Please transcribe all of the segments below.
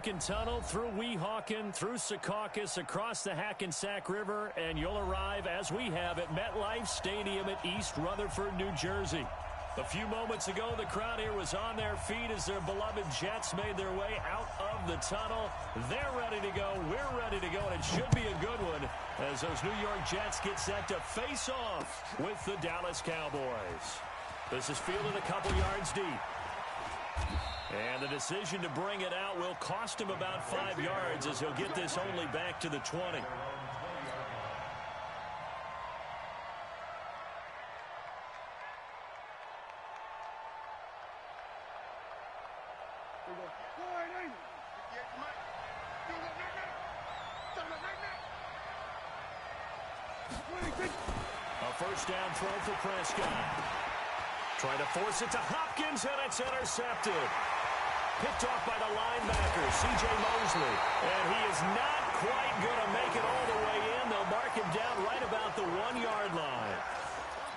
Tunnel through Weehawken, through Secaucus, across the Hackensack River, and you'll arrive, as we have, at MetLife Stadium at East Rutherford, New Jersey. A few moments ago, the crowd here was on their feet as their beloved Jets made their way out of the tunnel. They're ready to go. We're ready to go, and it should be a good one as those New York Jets get set to face off with the Dallas Cowboys. This is fielded a couple yards deep. And the decision to bring it out will cost him about 5 yards as he'll get this only back to the 20. A first down throw for Prescott. Trying to force it to Hopkins, and it's intercepted. Picked off by the linebacker, C.J. Mosley. And he is not quite going to make it all the way in. They'll mark him down right about the 1-yard line.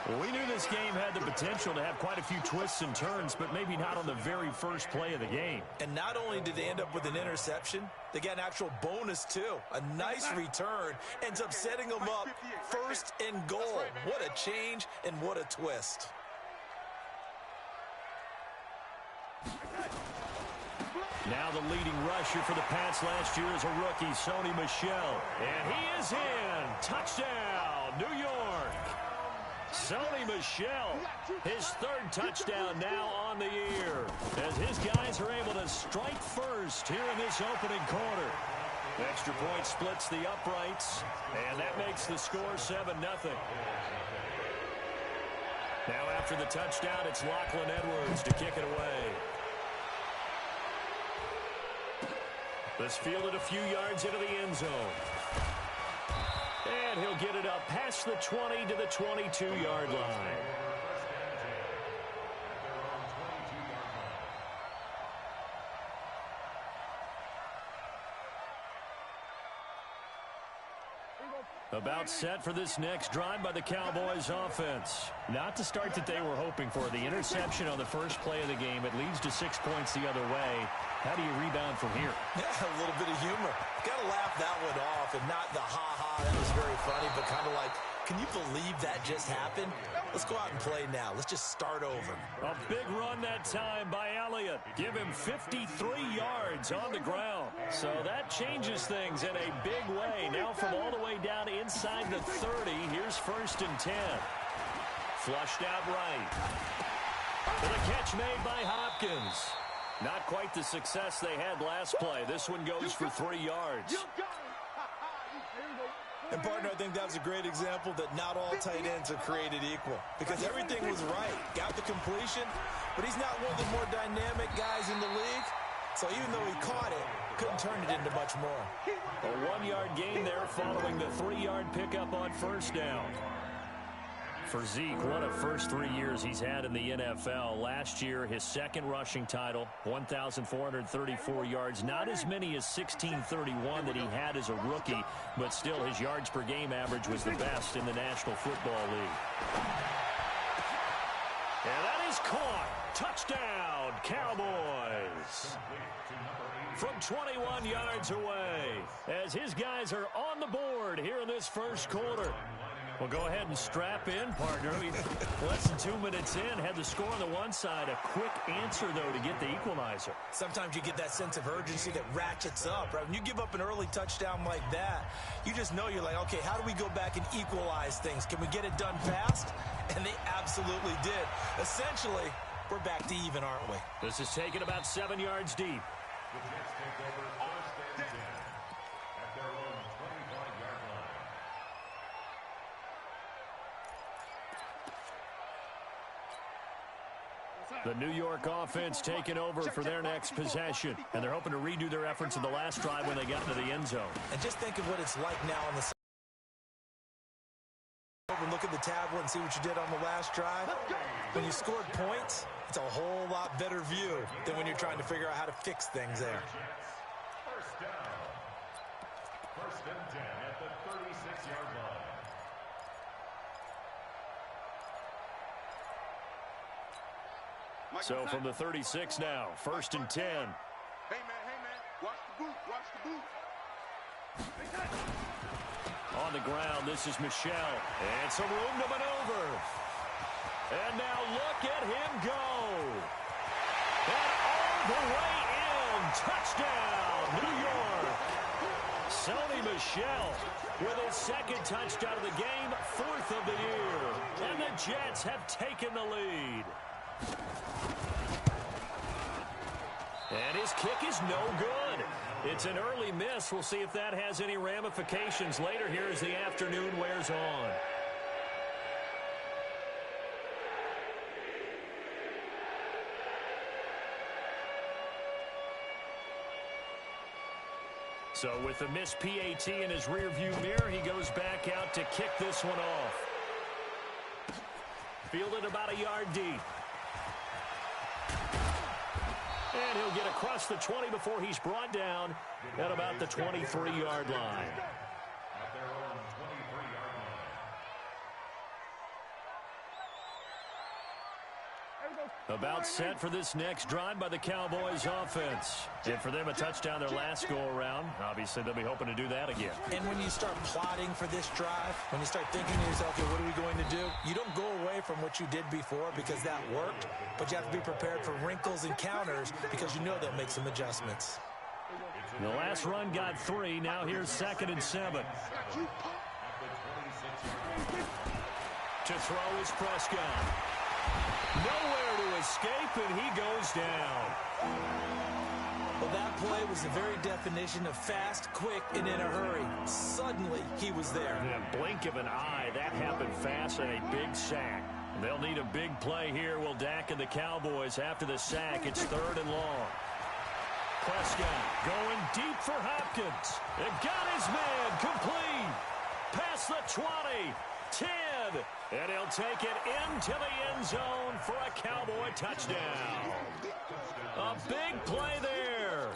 Well, we knew this game had the potential to have quite a few twists and turns, but maybe not on the very first play of the game. And not only did they end up with an interception, they got an actual bonus, too. A nice return ends up setting them up first and goal. What a change and what a twist. Now the leading rusher for the Pats last year is a rookie, Sony Michel. And he is in. Touchdown, New York. Sony Michel, his third touchdown now on the year, as his guys are able to strike first here in this opening quarter. Extra point splits the uprights, and that makes the score 7-0. Now after the touchdown, it's Lachlan Edwards to kick it away. This fielded a few yards into the end zone. And he'll get it up past the 20 to the 22-yard line. About set for this next drive by the Cowboys offense. Not the start that they were hoping for. The interception on the first play of the game. It leads to 6 points the other way. How do you rebound from here? Yeah, a little bit of humor. Got to laugh that one off, and not the ha-ha, that was very funny, but kind of like, can you believe that just happened? Let's go out and play now. Let's just start over. A big run that time by Elliott. Give him 53 yards on the ground. So that changes things in a big way. Now from all the way down inside the 30, here's 1st and 10. Flushed out right. And a catch made by Hopkins. Not quite the success they had last play. This one goes for 3 yards. And, partner, I think that was a great example that not all tight ends are created equal, because everything was right. Got the completion, but he's not one of the more dynamic guys in the league. So even though he caught it, couldn't turn it into much more. A 1-yard gain there following the 3-yard pickup on first down. For Zeke, what a first 3 years he's had in the NFL. Last year, his second rushing title, 1,434 yards. Not as many as 1,631 that he had as a rookie, but still his yards per game average was the best in the National Football League. And that is caught. Touchdown, Cowboys. From 21 yards away, as his guys are on the board here in this first quarter. Well, go ahead and strap in, partner. Less than 2 minutes in, had the score on the one side. A quick answer, though, to get the equalizer. Sometimes you get that sense of urgency that ratchets up, right? When you give up an early touchdown like that, you just know you're like, okay, how do we go back and equalize things? Can we get it done fast? And they absolutely did. Essentially, we're back to even, aren't we? This is taken about 7 yards deep. The New York offense taking over for their next possession. And they're hoping to redo their efforts in the last drive when they got into the end zone. And just think of what it's like now on the side. Look at the tablet and see what you did on the last drive. When you scored points, it's a whole lot better view than when you're trying to figure out how to fix things there. First down. First and 10 at the 36-yard line. So from the 36 now, 1st and 10. Hey, man, watch the On the ground, this is Michel. And some room to maneuver. And now look at him go. And all the way in. Touchdown, New York. Sony Michel with his second touchdown of the game, fourth of the year. And the Jets have taken the lead. And his kick is no good. It's an early miss. We'll see if that has any ramifications later here as the afternoon wears on. So with the missed PAT in his rearview mirror, he goes back out to kick this one off. Fielded about a yard deep. And he'll get across the 20 before he's brought down at about the 23-yard line. At their own 23-yard line. About set for this next drive by the Cowboys offense. And for them, a touchdown their last go-around. Obviously, they'll be hoping to do that again. And when you start plotting for this drive, when you start thinking to yourself, okay, what are we going to do? You don't go away from what you did before because that worked, but you have to be prepared for wrinkles and counters because you know they'll make some adjustments. The last run got 3. Now here's 2nd and 7. To throw is Prescott. Nowhere to escape, and he goes down. Well, that play was the very definition of fast, quick, and in a hurry. Suddenly, he was there. In a blink of an eye, that happened fast and a big sack. They'll need a big play here. Will Dak and the Cowboys after the sack. It's 3rd and long. Prescott going deep for Hopkins. And got his man complete. Past the 20. 10. And he'll take it into the end zone for a Cowboy touchdown. A big play there.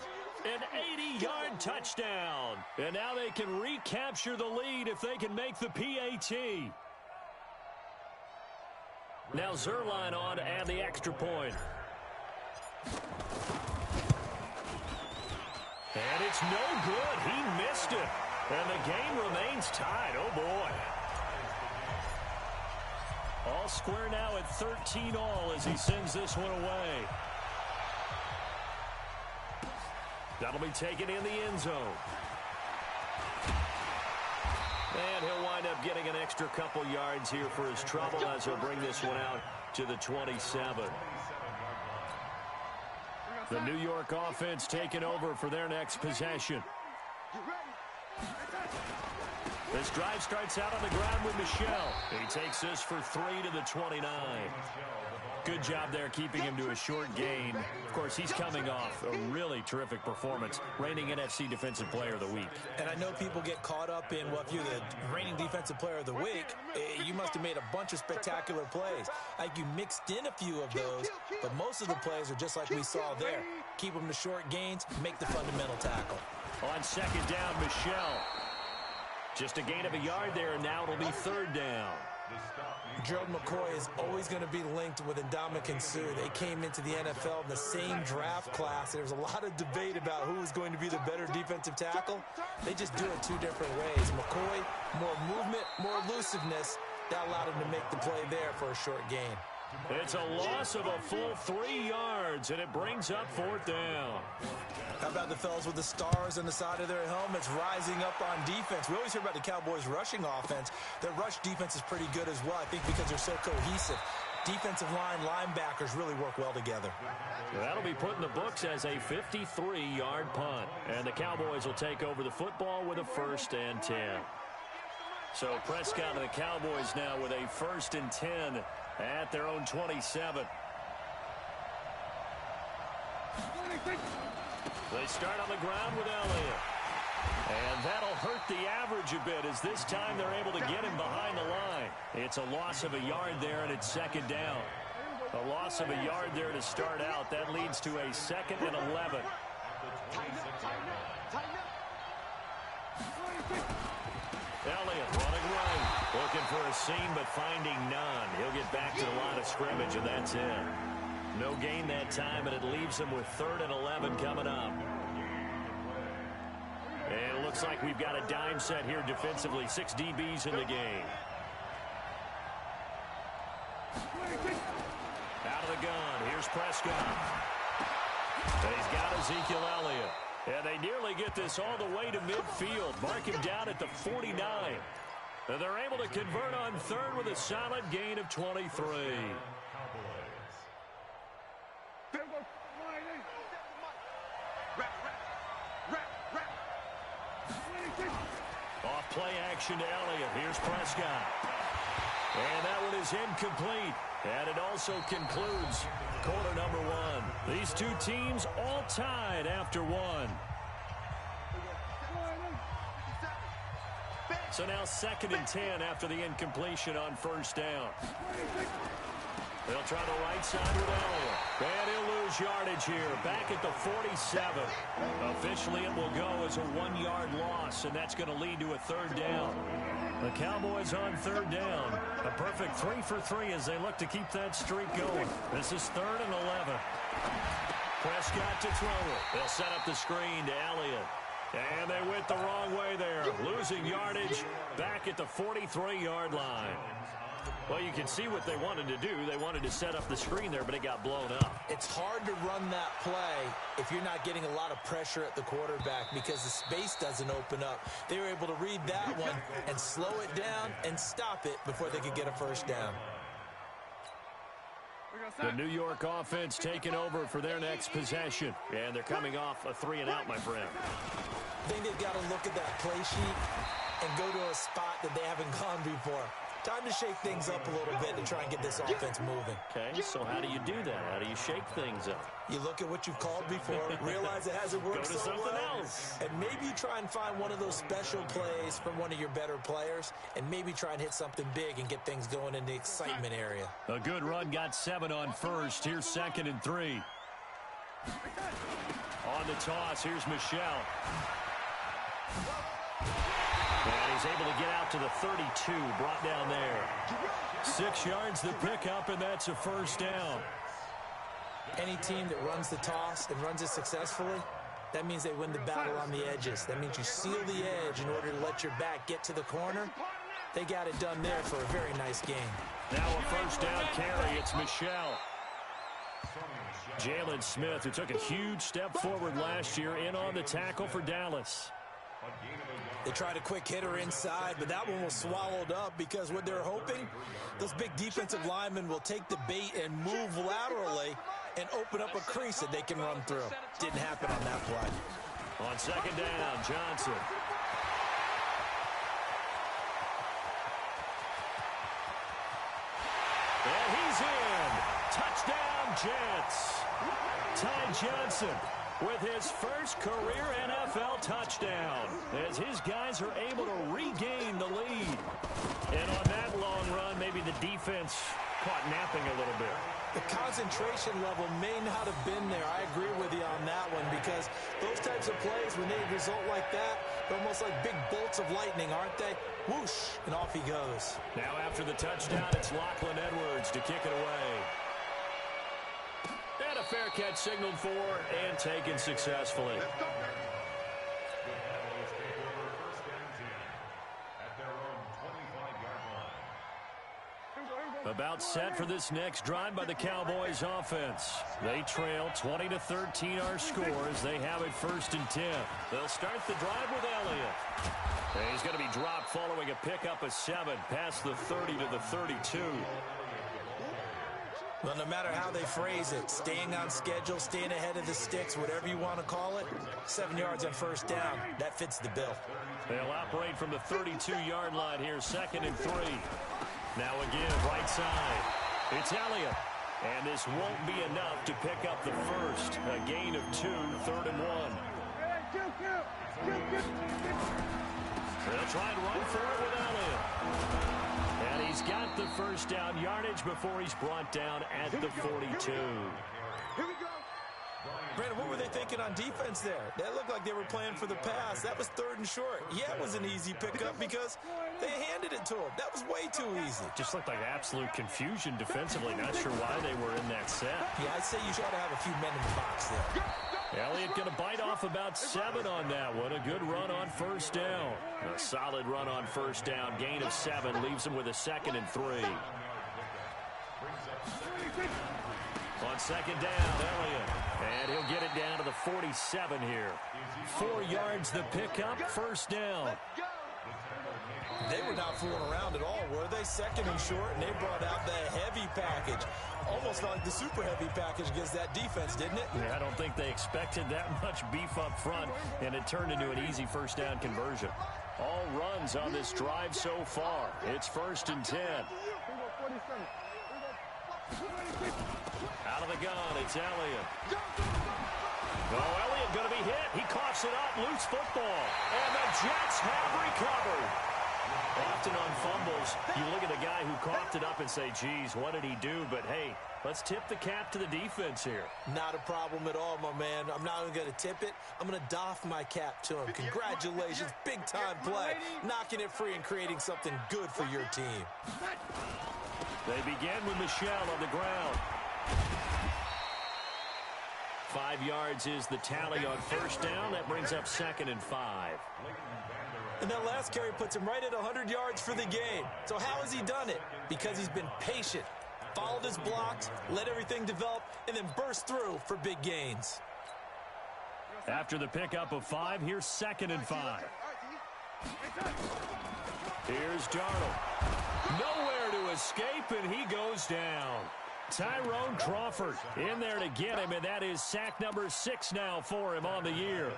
An 80-yard touchdown. And now they can recapture the lead if they can make the PAT. Now Zerline on to add the extra point. And it's no good. He missed it. And the game remains tied. Oh, boy. All square now at 13-all as he sends this one away. That'll be taken in the end zone. And he'll wind up getting an extra couple yards here for his trouble as he'll bring this one out to the 27. The New York offense taking over for their next possession. This drive starts out on the ground with Michel. He takes this for 3 to the 29. Good job there keeping him to a short gain. Of course, he's coming off a really terrific performance, reigning NFC Defensive Player of the Week. And I know people get caught up in, well, if you're the reigning Defensive Player of the Week, you must have made a bunch of spectacular plays. Like you mixed in a few of those, but most of the plays are just like we saw there. Keep them to short gains, make the fundamental tackle. On 2nd down, Michel. Just a gain of a yard there, and now it'll be 3rd down. Gerald McCoy is always going to be linked with Ndamukong Suh. They came into the NFL in the same draft class. There's a lot of debate about who is going to be the better defensive tackle. They just do it 2 different ways. McCoy, more movement, more elusiveness. That allowed him to make the play there for a short gain. It's a loss of a full 3 yards, and it brings up 4th down. How about the fellas with the stars on the side of their helmets rising up on defense? We always hear about the Cowboys' rushing offense. Their rush defense is pretty good as well, I think, because they're so cohesive. Defensive line, linebackers really work well together. That'll be put in the books as a 53-yard punt. And the Cowboys will take over the football with a 1st and 10. So Prescott and the Cowboys now with a 1st and 10 at their own 27. They start on the ground with Elliott. And that'll hurt the average a bit as this time they're able to get him behind the line. It's a loss of a yard there, and it's 2nd down. A loss of a yard there to start out. That leads to a 2nd and 11. Elliott running right. Looking for a seam, but finding none. He'll get back to the line of scrimmage, and that's it. No gain that time, and it leaves him with 3rd and 11 coming up. looks like we've got a dime set here defensively. 6 DBs in the game. Out of the gun. Here's Prescott. And he's got Ezekiel Elliott. And they nearly get this all the way to midfield. Mark him down at the 49. And they're able to convert on third with a solid gain of 23. Off play action to Elliott. Here's Prescott. And that one is incomplete. And it also concludes quarter number 1. These two teams all tied after 1. So now 2nd and 10 after the incompletion on first down. They'll try the right side with Elliott. And he'll lose yardage here. Back at the 47. Officially, it will go as a 1-yard loss, and that's going to lead to a 3rd down. The Cowboys on 3rd down. A perfect 3 for 3 as they look to keep that streak going. This is 3rd and 11. Prescott to throw it. They'll set up the screen to Elliott. And they went the wrong way there. Losing yardage back at the 43-yard line. Well, you can see what they wanted to do. They wanted to set up the screen there, but it got blown up. It's hard to run that play if you're not getting a lot of pressure at the quarterback because the space doesn't open up. They were able to read that one and slow it down and stop it before they could get a first down. The New York offense taking over for their next possession. And they're coming off a 3-and-out, my friend. I think they've got to look at that play sheet and go to a spot that they haven't gone before. Time to shake things up a little bit to try and get this offense moving. Okay, so how do you do that? How do you shake things up? You look at what you've called before, realize it hasn't worked Go to so something well, else. and maybe you try and find one of those special plays from one of your better players, and maybe try and hit something big and get things going in the excitement area. A good run got 7 on first. Here's 2nd and 3. On the toss, here's Michelle. And he's able to get out to the 32, brought down there. 6 yards the pickup, and that's a first down. Any team that runs the toss and runs it successfully, that means they win the battle on the edges. That means you seal the edge in order to let your back get to the corner. They got it done there for a very nice game. Now a first down carry. It's Michelle. Jalen Smith, who took a huge step forward last year, in on the tackle for Dallas. They tried a quick hitter inside, but that one was swallowed up because what they're hoping, those big defensive linemen will take the bait and move laterally and open up a crease that they can run through. Didn't happen on that play. On 2nd down, Johnson. And he's in. Touchdown, Jets. Ty Johnson with his first career NFL touchdown as his guys are able to regain the lead. And on that long run, maybe the defense caught napping a little bit. The concentration level may not have been there. I agree with you on that one because those types of plays, when they result like that, they're almost like big bolts of lightning, aren't they? Whoosh, and off he goes. Now after the touchdown, it's Lachlan Edwards to kick it away. And a fair catch signaled for and taken successfully. About set for this next drive by the Cowboys offense. They trail 20-13 our score as they have it 1st and 10. They'll start the drive with Elliott. And he's going to be dropped following a pickup of 7 past the 30 to the 32. Well, no matter how they phrase it, staying on schedule, staying ahead of the sticks, whatever you want to call it, 7 yards on first down, that fits the bill. They'll operate from the 32-yard line here, 2nd and 3. Now again, right side. It's Elliott. And this won't be enough to pick up the first. A gain of 2, 3rd and 1. They'll try and run for it with Elliott. And he's got the first down yardage before he's brought down at the 42. Brandon, what were they thinking on defense there? That looked like they were playing for the pass. That was 3rd and short. Yeah, it was an easy pickup because they handed it to him. That was way too easy. Just looked like absolute confusion defensively. Not sure why they were in that set. Yeah, I'd say you ought to have a few men in the box there. Elliott going to bite off about 7 on that one. A good run on first down. A solid run on first down. Gain of 7 leaves him with a 2nd and 3. On second down, Elliott. And he'll get it down to the 47 here. 4 yards the pickup, first down. They were not fooling around at all, were they? 2nd and short, and they brought out the heavy package. Almost like the super heavy package against that defense, didn't it? Yeah, I don't think they expected that much beef up front, and it turned into an easy first down conversion. All runs on this drive so far. It's 1st and 10. Out of the gun, it's Elliott. Oh, Elliott going to be hit. He coughs it up, loose football. And the Jets have recovered. Often on fumbles, you look at the guy who coughed it up and say, geez, what did he do? But, hey, let's tip the cap to the defense here. Not a problem at all, my man. I'm not even going to tip it. I'm going to doff my cap to him. Congratulations. Big-time play. Knocking it free and creating something good for your team. They begin with Michelle on the ground. 5 yards is the tally on first down. That brings up 2nd and 5. And that last carry puts him right at 100 yards for the game. So how has he done it? Because he's been patient, followed his blocks, let everything develop, and then burst through for big gains. After the pickup of 5, here's 2nd and 5. Here's Darnold. Nowhere to escape, and he goes down. Tyrone Crawford in there to get him, and that is sack number 6 now for him on the year.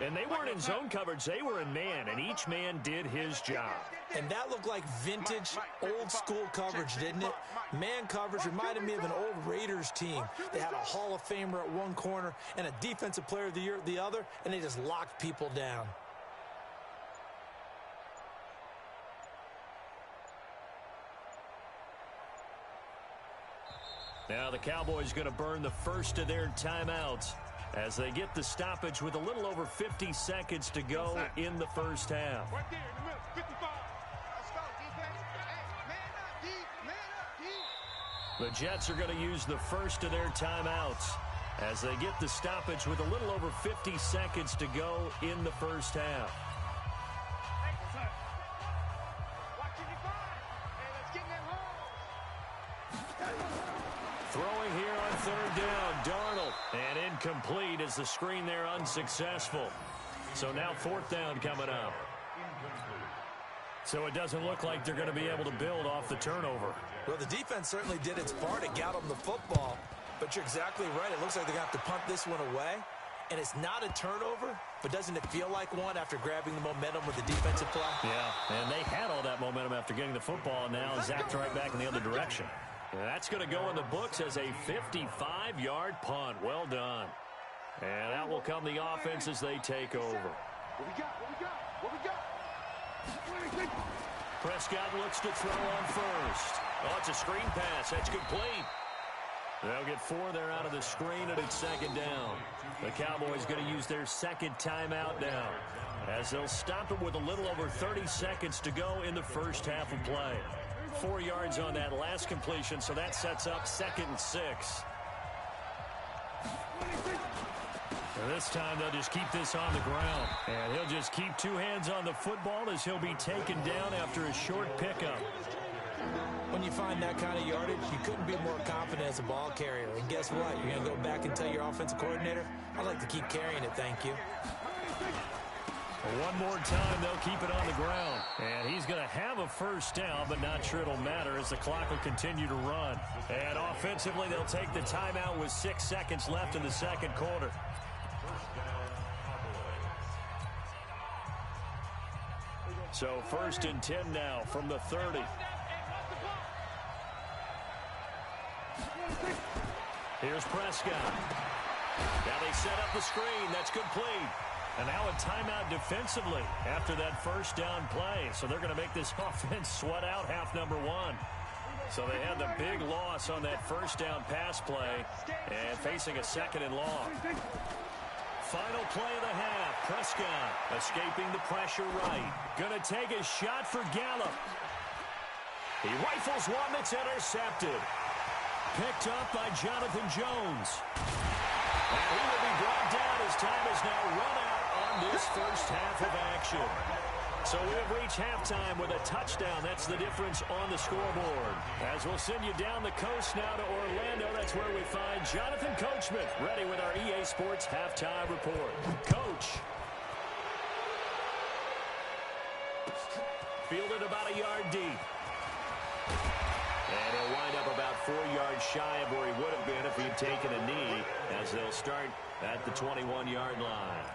And they weren't in zone coverage, they were in man, and each man did his job. And that looked like vintage, old-school coverage, didn't it? Man coverage reminded me of an old Raiders team. They had a Hall of Famer at one corner and a Defensive Player of the Year at the other, and they just locked people down. Now the Cowboys going to burn the first of their timeouts as they get the stoppage with a little over 50 seconds to go in the first half. The Jets are going to use the first of their timeouts as they get the stoppage with a little over 50 seconds to go in the first half. Throwing here on third down, Darnold. And incomplete as the screen there unsuccessful. So now 4th down coming up. So it doesn't look like they're going to be able to build off the turnover. Well, the defense certainly did its part to get them the football. But you're exactly right. It looks like they're going to have to punt this one away. And it's not a turnover, but doesn't it feel like one after grabbing the momentum with the defensive play? Yeah, and they had all that momentum after getting the football, and now zapped right back in the other direction. And that's going to go in the books as a 55-yard punt. Well done. And out will come the offense as they take over. What we got? Prescott looks to throw on first. Oh, it's a screen pass. That's complete. They'll get 4 there out of the screen, and it's 2nd down. The Cowboys going to use their 2nd timeout now as they'll stop it with a little over 30 seconds to go in the first half of play. 4 yards on that last completion, so that sets up 2nd and 6. And this time they'll just keep this on the ground. And he'll just keep 2 hands on the football as he'll be taken down after a short pickup. When you find that kind of yardage, you couldn't be more confident as a ball carrier. And guess what? You're going to go back and tell your offensive coordinator, I'd like to keep carrying it, thank you. One more time, they'll keep it on the ground. And he's going to have a first down, but not sure it'll matter as the clock will continue to run. And offensively, they'll take the timeout with 6 seconds left in the second quarter. So 1st and 10 now from the 30. Here's Prescott. Now they set up the screen. That's complete. And now a timeout defensively after that first down play. So they're going to make this offense sweat out half number 1. So they had the big loss on that first down pass play and facing a 2nd and long. Final play of the half. Prescott escaping the pressure right. Going to take a shot for Gallup. He rifles one that's intercepted. Picked up by Jonathan Jones. And he will be brought down as time is now run out on this first half of action. So we have reached halftime with a touchdown. That's the difference on the scoreboard. As we'll send you down the coast now to Orlando, that's where we find Jonathan Coachman, ready with our EA Sports halftime report. Coach. Fielded about a yard deep. And he'll wind up about 4 yards shy of where he would have been if he'd taken a knee, as they'll start at the 21-yard line.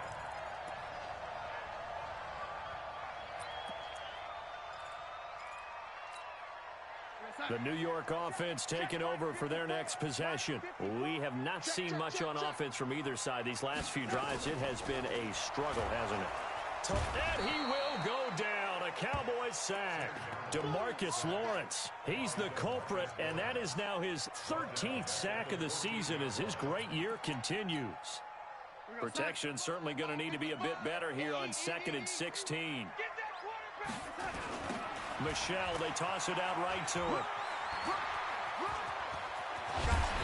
The New York offense taking over for their next possession. We have not seen much on offense from either side. These last few drives, it has been a struggle, hasn't it? And he will go down. A Cowboys sack. DeMarcus Lawrence, he's the culprit, and that is now his 13th sack of the season as his great year continues. Protection certainly going to need to be a bit better here on 2nd and 16. Michelle, they toss it out right to him.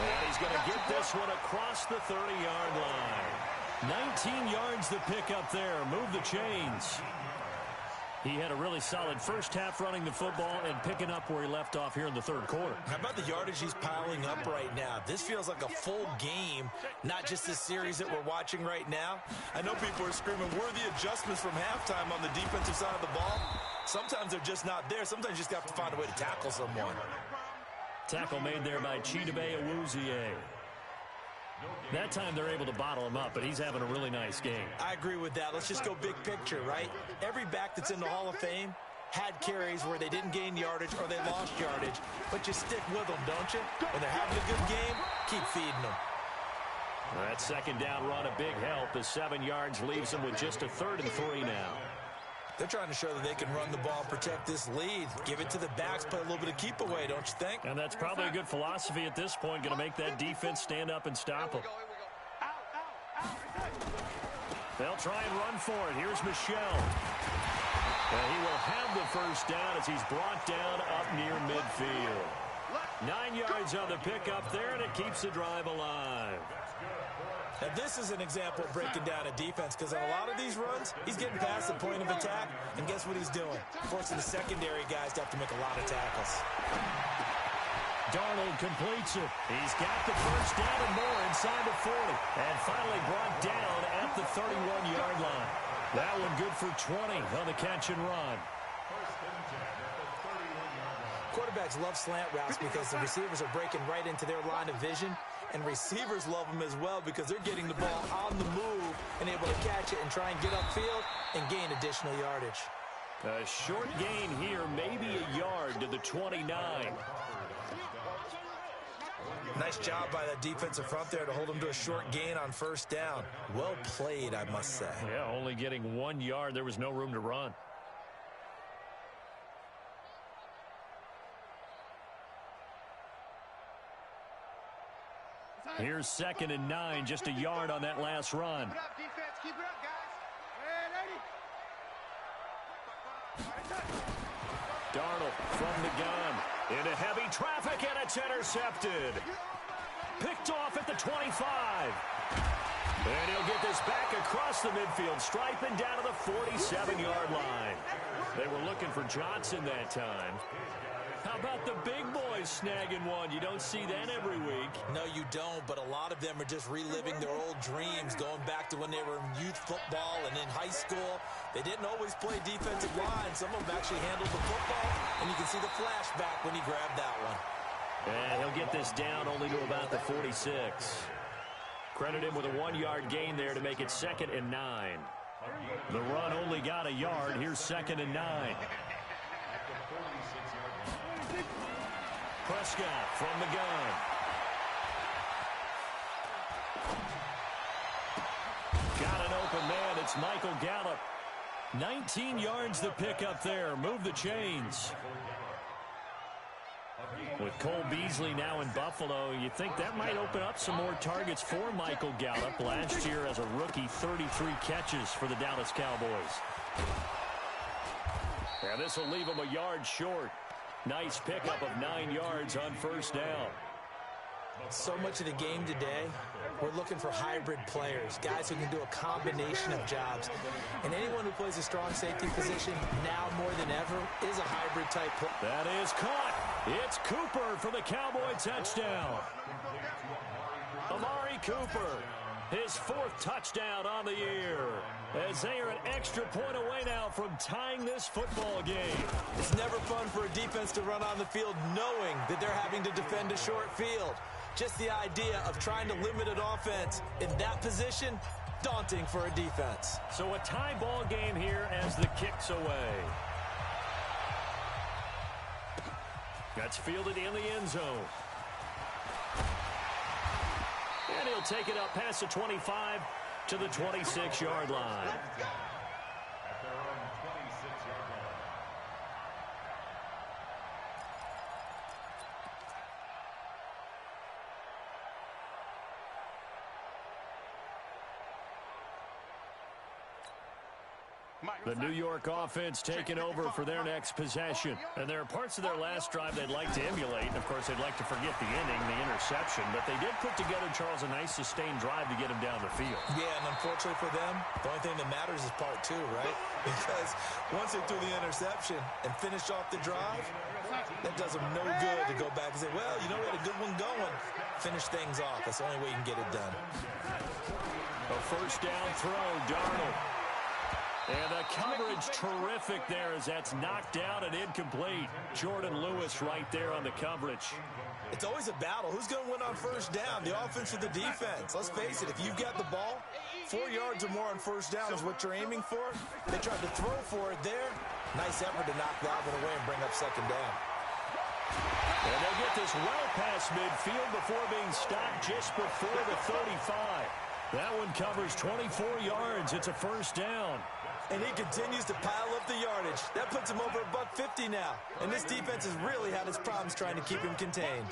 And he's going to get this one across the 30-yard line. 19 yards to pick up there. Move the chains. He had a really solid first half running the football and picking up where he left off here in the third quarter. How about the yardage he's piling up right now? This feels like a full game, not just this series that we're watching right now. I know people are screaming, where are the adjustments from halftime on the defensive side of the ball? Sometimes they're just not there. Sometimes you just have to find a way to tackle someone. Tackle made there by Chidobe Awuzie. That time they're able to bottle him up, but he's having a really nice game. I agree with that. Let's just go big picture, right? Every back that's in the Hall of Fame had carries where they didn't gain yardage or they lost yardage, but you stick with them, don't you? When they're having a good game, keep feeding them. That second down run, a big help. The 7 yards leaves them with just a 3rd and 3 now. They're trying to show that they can run the ball, protect this lead. Give it to the backs, play a little bit of keep away, don't you think? And that's probably a good philosophy at this point, going to make that defense stand up and stop them. They'll try and run for it. Here's Michelle. And he will have the first down as he's brought down up near midfield. 9 yards on the pickup there, and it keeps the drive alive. Now, this is an example of breaking down a defense, because on a lot of these runs, he's getting past the point of attack, and guess what he's doing? Forcing the secondary guys to have to make a lot of tackles. Darnold completes it. He's got the first down and more inside the 40, and finally brought down at the 31-yard line. That one good for 20 on the catch and run. Quarterbacks love slant routes because the receivers are breaking right into their line of vision, and receivers love them as well because they're getting the ball on the move and able to catch it and try and get upfield and gain additional yardage. A short gain here, maybe a yard to the 29. Nice job by that defensive front there to hold them to a short gain on first down. Well played, I must say. Yeah, only getting 1 yard. There was no room to run. Here's 2nd and 9, just a yard on that last run. Keep it up, defense. Keep it up, guys. Darnold from the gun. Into heavy traffic, and it's intercepted. Picked off at the 25. And he'll get this back across the midfield, striping down to the 47-yard line. They were looking for Johnson that time. How about the big boys snagging one? You don't see that every week. No, you don't, but a lot of them are just reliving their old dreams, going back to when they were in youth football and in high school. They didn't always play defensive line. Some of them actually handled the football, and you can see the flashback when he grabbed that one. And he'll get this down only to about the 46. Credit him with a 1-yard gain there to make it 2nd and 9. The run only got a yard. Here's 2nd and 9. Prescott from the gun. Got an open man. It's Michael Gallup. 19 yards to pick up there. Move the chains. With Cole Beasley now in Buffalo, you think that might open up some more targets for Michael Gallup. Last year as a rookie, 33 catches for the Dallas Cowboys. And this will leave him a yard short. Nice pickup of 9 yards on first down. So much of the game today, we're looking for hybrid players, guys who can do a combination of jobs. And anyone who plays a strong safety position now more than ever is a hybrid type player. That is caught. It's Cooper for the Cowboy touchdown. Amari Cooper, his 4th touchdown on the year, as they are an extra point away now from tying this football game. It's never fun for a defense to run on the field knowing that they're having to defend a short field. Just the idea of trying to limit an offense in that position, daunting for a defense. So a tie ball game here as the kick's away. That's fielded in the end zone. And he'll take it up past the 25 to the 26-yard line. At their own 26-yard line. The New York offense taking over for their next possession. And there are parts of their last drive they'd like to emulate. And, of course, they'd like to forget the inning, the interception. But they did put together, Charles, a nice sustained drive to get him down the field. Yeah, and unfortunately for them, the only thing that matters is part 2, right? Because once they threw the interception and finished off the drive, that does them no good to go back and say, well, you know, we had a good one going. Finish things off. That's the only way you can get it done. A first down throw, Darnold. And the coverage terrific there as that's knocked down and incomplete. Jordan Lewis right there on the coverage. It's always a battle. Who's going to win on first down, the offense or the defense? Let's face it, if you've got the ball, 4 yards or more on first down is what you're aiming for. They tried to throw for it there. Nice effort to knock that one away and bring up second down. And they'll get this well past midfield before being stopped just before the 35. That one covers 24 yards. It's a first down. And he continues to pile up the yardage. That puts him over $150 now. And this defense has really had its problems trying to keep him contained.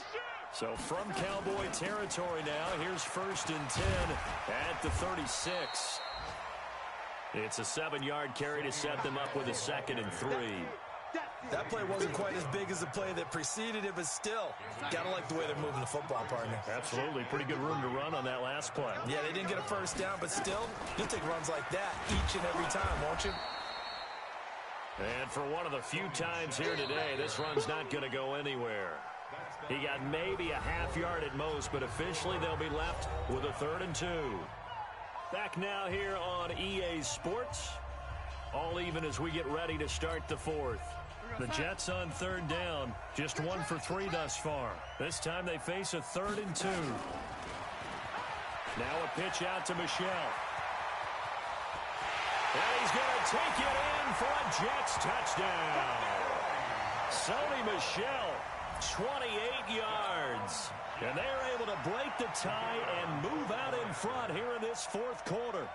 So from Cowboy territory now, here's 1st and 10 at the 36. It's a 7-yard carry to set them up with a 2nd and 3. That play wasn't quite as big as the play that preceded it, but still, gotta like the way they're moving the football, partner. Absolutely. Pretty good room to run on that last play. Yeah, they didn't get a first down, but still, you'll take runs like that each and every time, won't you? And for one of the few times here today, this run's not going to go anywhere. He got maybe a half yard at most, but officially they'll be left with a 3rd and 2. Back now here on EA Sports. All even as we get ready to start the 4th. The Jets on 3rd down, just 1 for 3 thus far. This time they face a 3rd and 2. Now a pitch out to Michel. And he's going to take it in for a Jets touchdown. Sony Michel, 28 yards. And they're able to break the tie and move out in front here in this 4th quarter.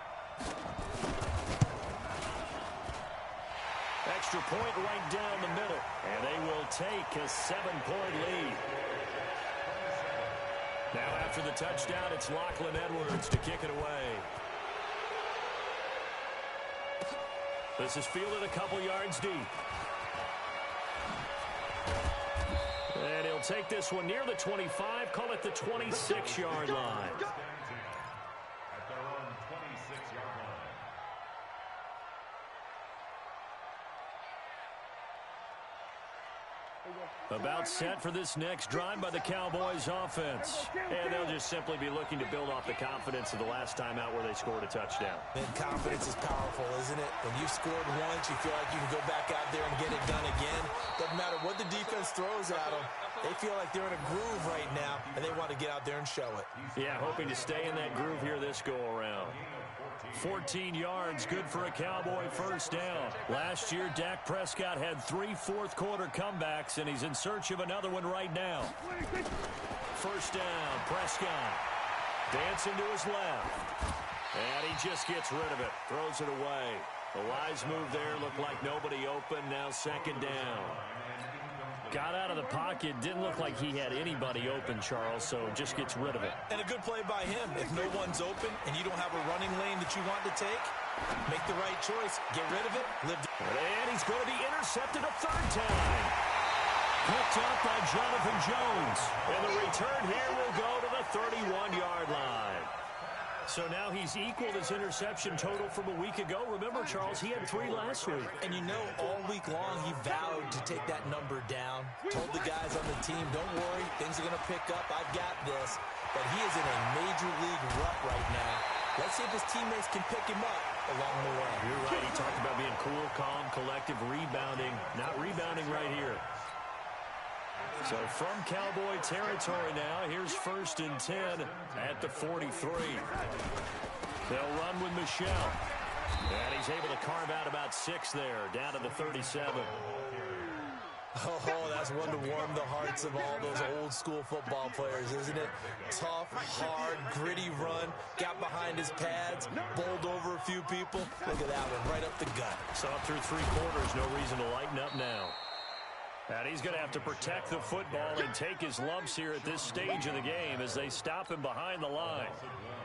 Extra point right down the middle. And they will take a 7-point lead. Now after the touchdown, it's Lachlan Edwards to kick it away. This is fielded a couple yards deep. And he'll take this one near the 25, call it the 26-yard line. At their own 26-yard line. About set for this next drive by the Cowboys offense. And they'll just simply be looking to build off the confidence of the last time out where they scored a touchdown. And confidence is powerful, isn't it? When you've scored once, you feel like you can go back out there and get it done again. Doesn't matter what the defense throws at them. They feel like they're in a groove right now, and they want to get out there and show it. Yeah, hoping to stay in that groove here this go-around. 14 yards, good for a Cowboy first down. Last year, Dak Prescott had 3 fourth-quarter comebacks, and he's in search of another one right now. First down, Prescott. Dancing to his left. And he just gets rid of it, throws it away. The wise move there, looked like nobody open, now second down. Got out of the pocket, didn't look like he had anybody open, Charles, so just gets rid of it. And a good play by him. If no one's open and you don't have a running lane that you want to take, make the right choice. Get rid of it. And he's going to be intercepted a 3rd time. Picked up by Jonathan Jones. And the return here will go to the 31-yard line. So now he's equaled his interception total from a week ago. Remember, Charles, he had 3 last week. And you know, all week long he vowed to take that number down. Told the guys on the team, don't worry, things are going to pick up. I've got this. But he is in a major league rut right now. Let's see if his teammates can pick him up along the way. You're right. He talked about being cool, calm, collective, rebounding. Not rebounding right here. So from Cowboy territory now, here's 1st and 10 at the 43. They'll run with Michelle. And he's able to carve out about 6 there, down to the 37. Oh, that's one to warm the hearts of all those old school football players, isn't it? Tough, hard, gritty run, got behind his pads, bowled over a few people. Look at that one, right up the gut. So up through 3 quarters, no reason to lighten up now. And he's going to have to protect the football and take his lumps here at this stage of the game as they stop him behind the line.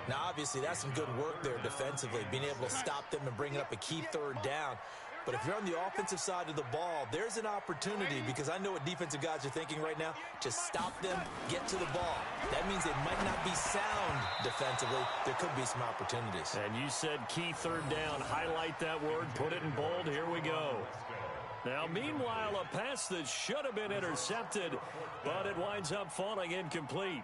Now, obviously, that's some good work there defensively, being able to stop them and bring up a key 3rd down. But if you're on the offensive side of the ball, there's an opportunity, because I know what defensive guys are thinking right now. Just stop them, get to the ball. That means they might not be sound defensively. There could be some opportunities. And you said key 3rd down. Highlight that word, put it in bold. Here we go. Now, meanwhile, a pass that should have been intercepted, but it winds up falling incomplete.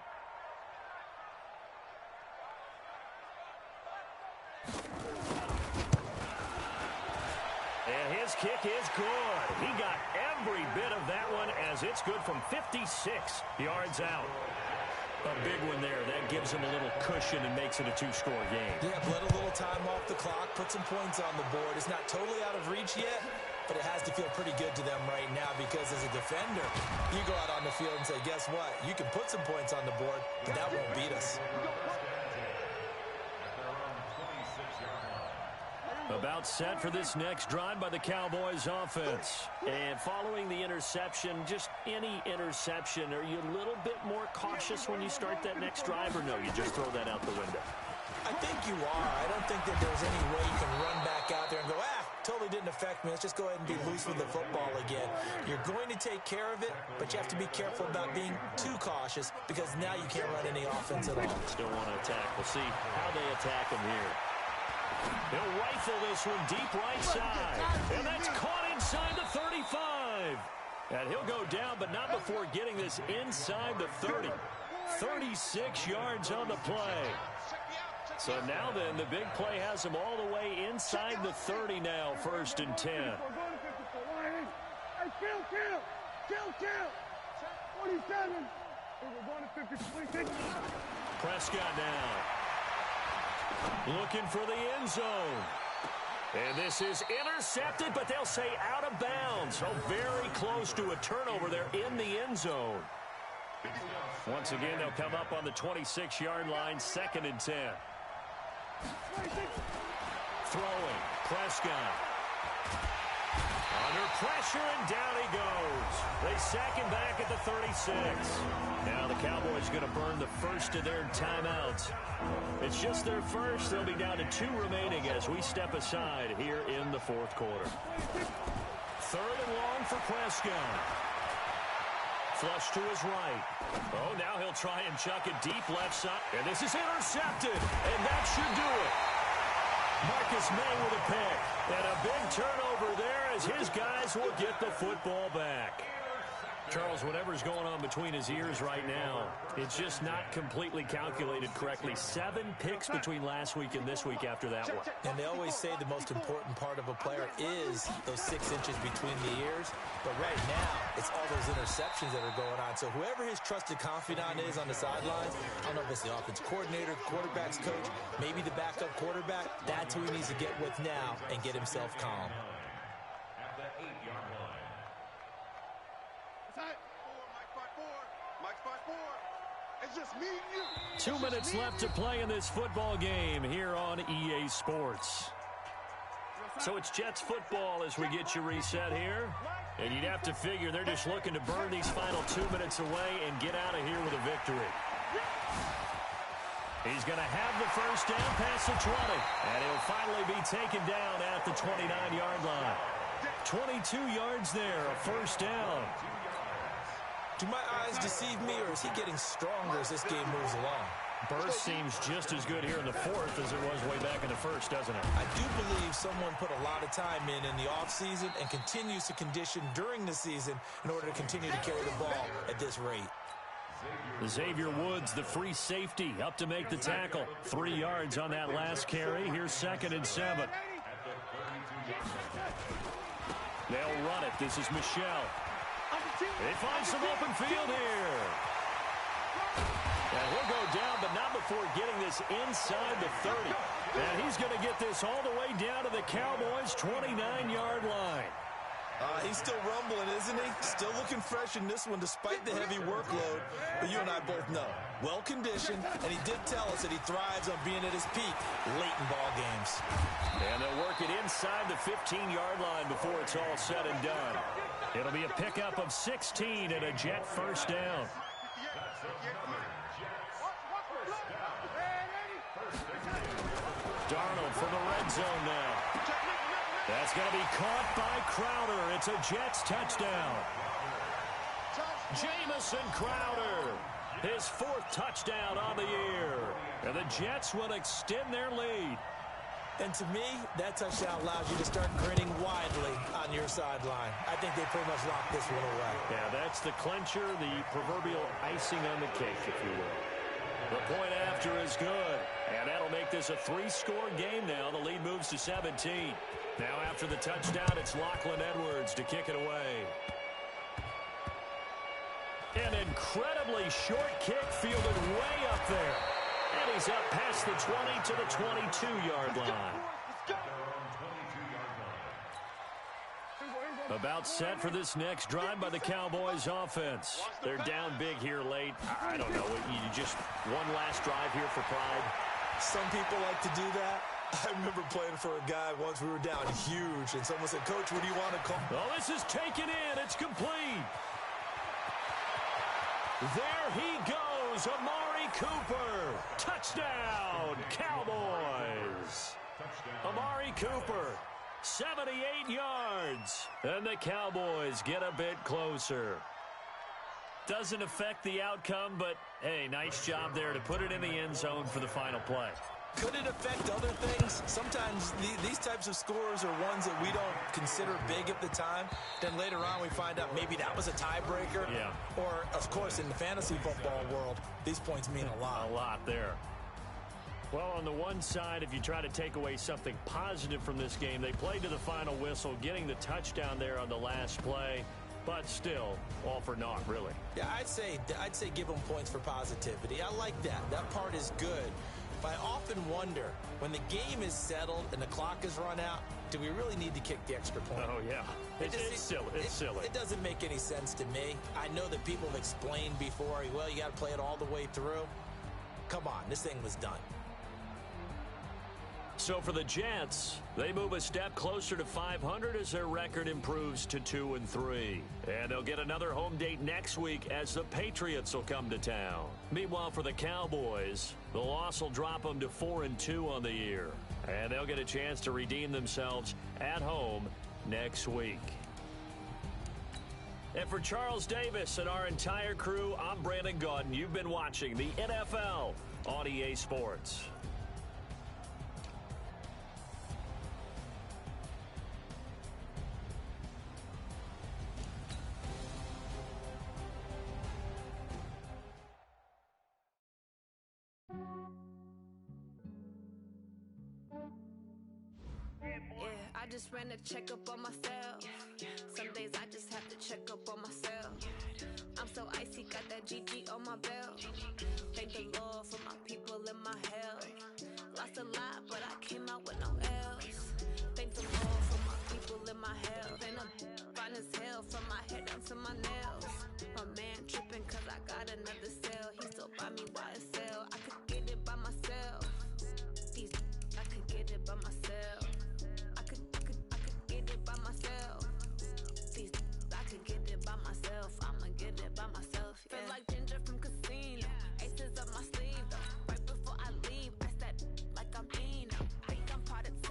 And his kick is good. He got every bit of that one, as it's good from 56 yards out. A big one there. That gives him a little cushion and makes it a 2-score game. Yeah, let a little time off the clock, put some points on the board. It's not totally out of reach yet, but it has to feel pretty good to them right now, because as a defender, you go out on the field and say, guess what? You can put some points on the board, but that won't beat us. About set for this next drive by the Cowboys offense. And following the interception, just any interception, are you a little bit more cautious when you start that next drive, or no, you just throw that out the window? I think you are. I don't think that there's any way you can run back out there and go, totally didn't affect me. Let's just go ahead and be loose with the football again. You're going to take care of it, but you have to be careful about being too cautious, because now you can't run any offense at all. Still want to attack. We'll see how they attack him here. He'll rifle this one deep right side. And that's caught inside the 35. And he'll go down, but not before getting this inside the 30. 36 yards on the play. So now then, the big play has him all the way inside the 30 now, 1st and 10. Hey, kill. 47. We're going to 50, please. Prescott now. Looking for the end zone. And this is intercepted, but they'll say out of bounds. So very close to a turnover there in the end zone. Once again, they'll come up on the 26-yard line, 2nd and 10. Throwing. Prescott. Under pressure, and down he goes. They sack him back at the 36. Now the Cowboys going to burn the first of their timeouts. It's just their first. They'll be down to 2 remaining as we step aside here in the 4th quarter. 3rd and long for Prescott. Flush to his right. Oh, now he'll try and chuck it deep left side. And this is intercepted. And that should do it. Marcus May with a pick. And a big turnover there as his guys will get the football back. Charles, whatever's going on between his ears right now, it's just not completely calculated correctly. 7 picks between last week and this week after that one. And they always say the most important part of a player is those 6 inches between the ears. But right now, it's all those interceptions that are going on. So whoever his trusted confidant is on the sidelines, I don't know if it's the offense coordinator, quarterback's coach, maybe the backup quarterback, that's who he needs to get with now and get himself calm. At the 8-yard line. 2 minutes left to play in this football game here on EA Sports. So it's Jets football as we get you reset here. And you'd have to figure they're just looking to burn these final 2 minutes away and get out of here with a victory. He's going to have the first down past the 20. And he'll finally be taken down at the 29-yard line. 22 yards there, a first down. Do my eyes deceive me, or is he getting stronger as this game moves along? Burst seems just as good here in the fourth as it was way back in the first, doesn't it? I do believe someone put a lot of time in the offseason and continues to condition during the season in order to continue to carry the ball at this rate. Xavier Woods, the free safety, up to make the tackle. 3 yards on that last carry. Here's 2nd and 7. They'll run it. This is Michelle. They find some open field here. And he'll go down, but not before getting this inside the 30. And he's going to get this all the way down to the Cowboys' 29-yard line. He's still rumbling, isn't he? Still looking fresh in this one despite the heavy workload. But you and I both know, well-conditioned, and he did tell us that he thrives on being at his peak late in ball games. And they'll work it inside the 15-yard line before it's all said and done. It'll be a pickup of 16 and a Jet first down. Darnold from the red zone now. That's going to be caught by Crowder. It's a Jets touchdown. Jamison Crowder, his 4th touchdown on the year. And the Jets will extend their lead. And to me, that touchdown allows you to start grinning widely on your sideline. I think they pretty much locked this one away. Yeah, that's the clincher, the proverbial icing on the cake, if you will. The point after is good. And that'll make this a 3-score game now. The lead moves to 17. Now after the touchdown, it's Lachlan Edwards to kick it away. An incredibly short kick fielded way up there. And he's up past the 20 to the 22-yard line. About set for this next drive by the Cowboys offense. They're down big here late. I don't know. You just one last drive here for pride. Some people like to do that. I remember playing for a guy once. We were down huge, and someone said, "Coach, what do you want to call?" Oh, this is taken in. It's complete. There he goes, Amari Cooper. Touchdown, Cowboys. Amari Cooper, 78 yards. And the Cowboys get a bit closer. Doesn't affect the outcome, but, hey, nice job there to put it in the end zone for the final play. Could it affect other things? Sometimes these types of scores are ones that we don't consider big at the time. Then later on we find out maybe that was a tiebreaker. Yeah. Or, of course, in the fantasy football world, these points mean a lot. A lot there. Well, on the one side, if you try to take away something positive from this game, they played to the final whistle, getting the touchdown there on the last play. But still, all for naught, really. Yeah, I'd say give them points for positivity. I like that. That part is good. But I often wonder, when the game is settled and the clock is run out, do we really need to kick the extra point? Oh, yeah. It's silly. It's silly. It doesn't make any sense to me. I know that people have explained before, well, you got to play it all the way through. Come on, this thing was done. So for the Jets, they move a step closer to 500 as their record improves to 2-3. And they'll get another home date next week as the Patriots will come to town. Meanwhile, for the Cowboys, the loss will drop them to 4-2 on the year. And they'll get a chance to redeem themselves at home next week. And for Charles Davis and our entire crew, I'm Brandon Gaudin. You've been watching the NFL on EA Sports. I just ran a checkup on myself. Some days I just have to check up on myself. I'm so icy, got that GG on my belt. Thank the Lord for my people and my health. Lost a lot, but I came out with no else. Thank the Lord for my people and my health. And I'm fine as hell from my head down to my nails. My man tripping cause I got another cell. He still buy me YSL. I could get it by myself. I could get it by myself. By myself. I could get it by myself. I'ma get it by myself. Yeah. Feel like Ginger from Casino. Aces up my sleeve though. Right before I leave, I step like I'm Dino. Think I'm part of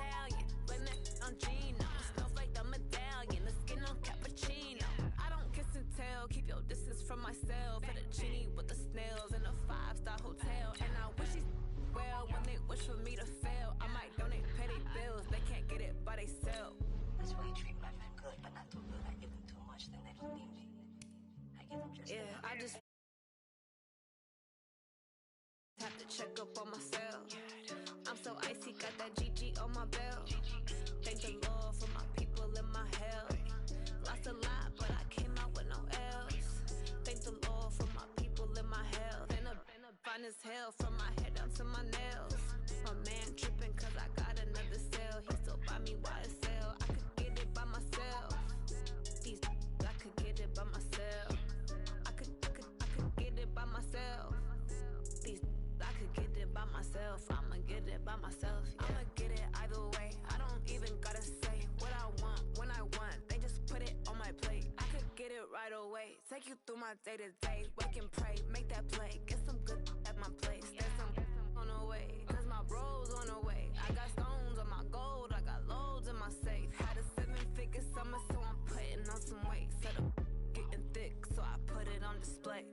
myself. Yeah. I'ma get it either way. I don't even gotta say what I want when I want. They just put it on my plate. I could get it right away. Take you through my day to day. Wake and pray, make that play. Get some good at my place. There's some on the way, cause my bro's on the way. I got stones on my gold. I got loads in my safe. Had a 7-figure summer, so I'm putting on some weight. Set up getting thick, so I put it on display.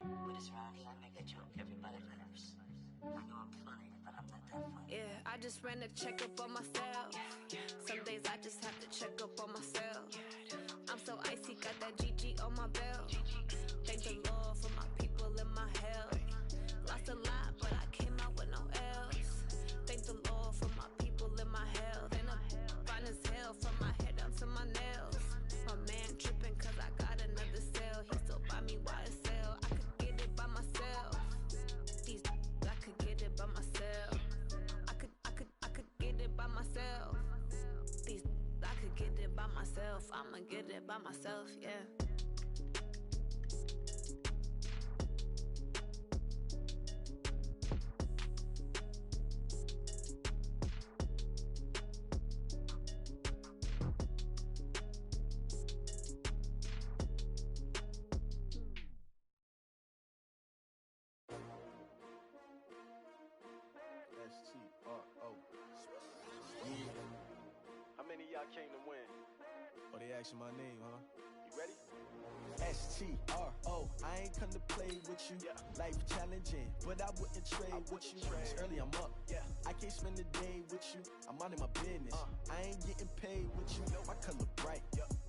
With this rhyme, I make a joke, everybody laughs. I know I'm funny, but I'm not that funny. Yeah, I just ran a checkup on myself. Some days I just have to check up on myself. I'm so icy, got that GG on my belt. Thank the Lord for my people in my health. Lost a lot, but I came out with no L's. Thank the Lord for my people in my health. And I'm fine as hell from my head down to my nails. My man tripping cause I got another cell. He still buy me YSL. I could get it by myself. These I could get it by myself. I could get it by myself. These I could get it by myself. I'ma get it by myself, yeah. How many of y'all came to win? Oh, they asking my name, huh? You ready? STRO, I ain't come to play with you. Yeah. Life challenging, but I wouldn't trade with you. It's early, I'm up. Yeah. I can't spend the day with you. I'm out of my business. I ain't getting paid with you. My color bright.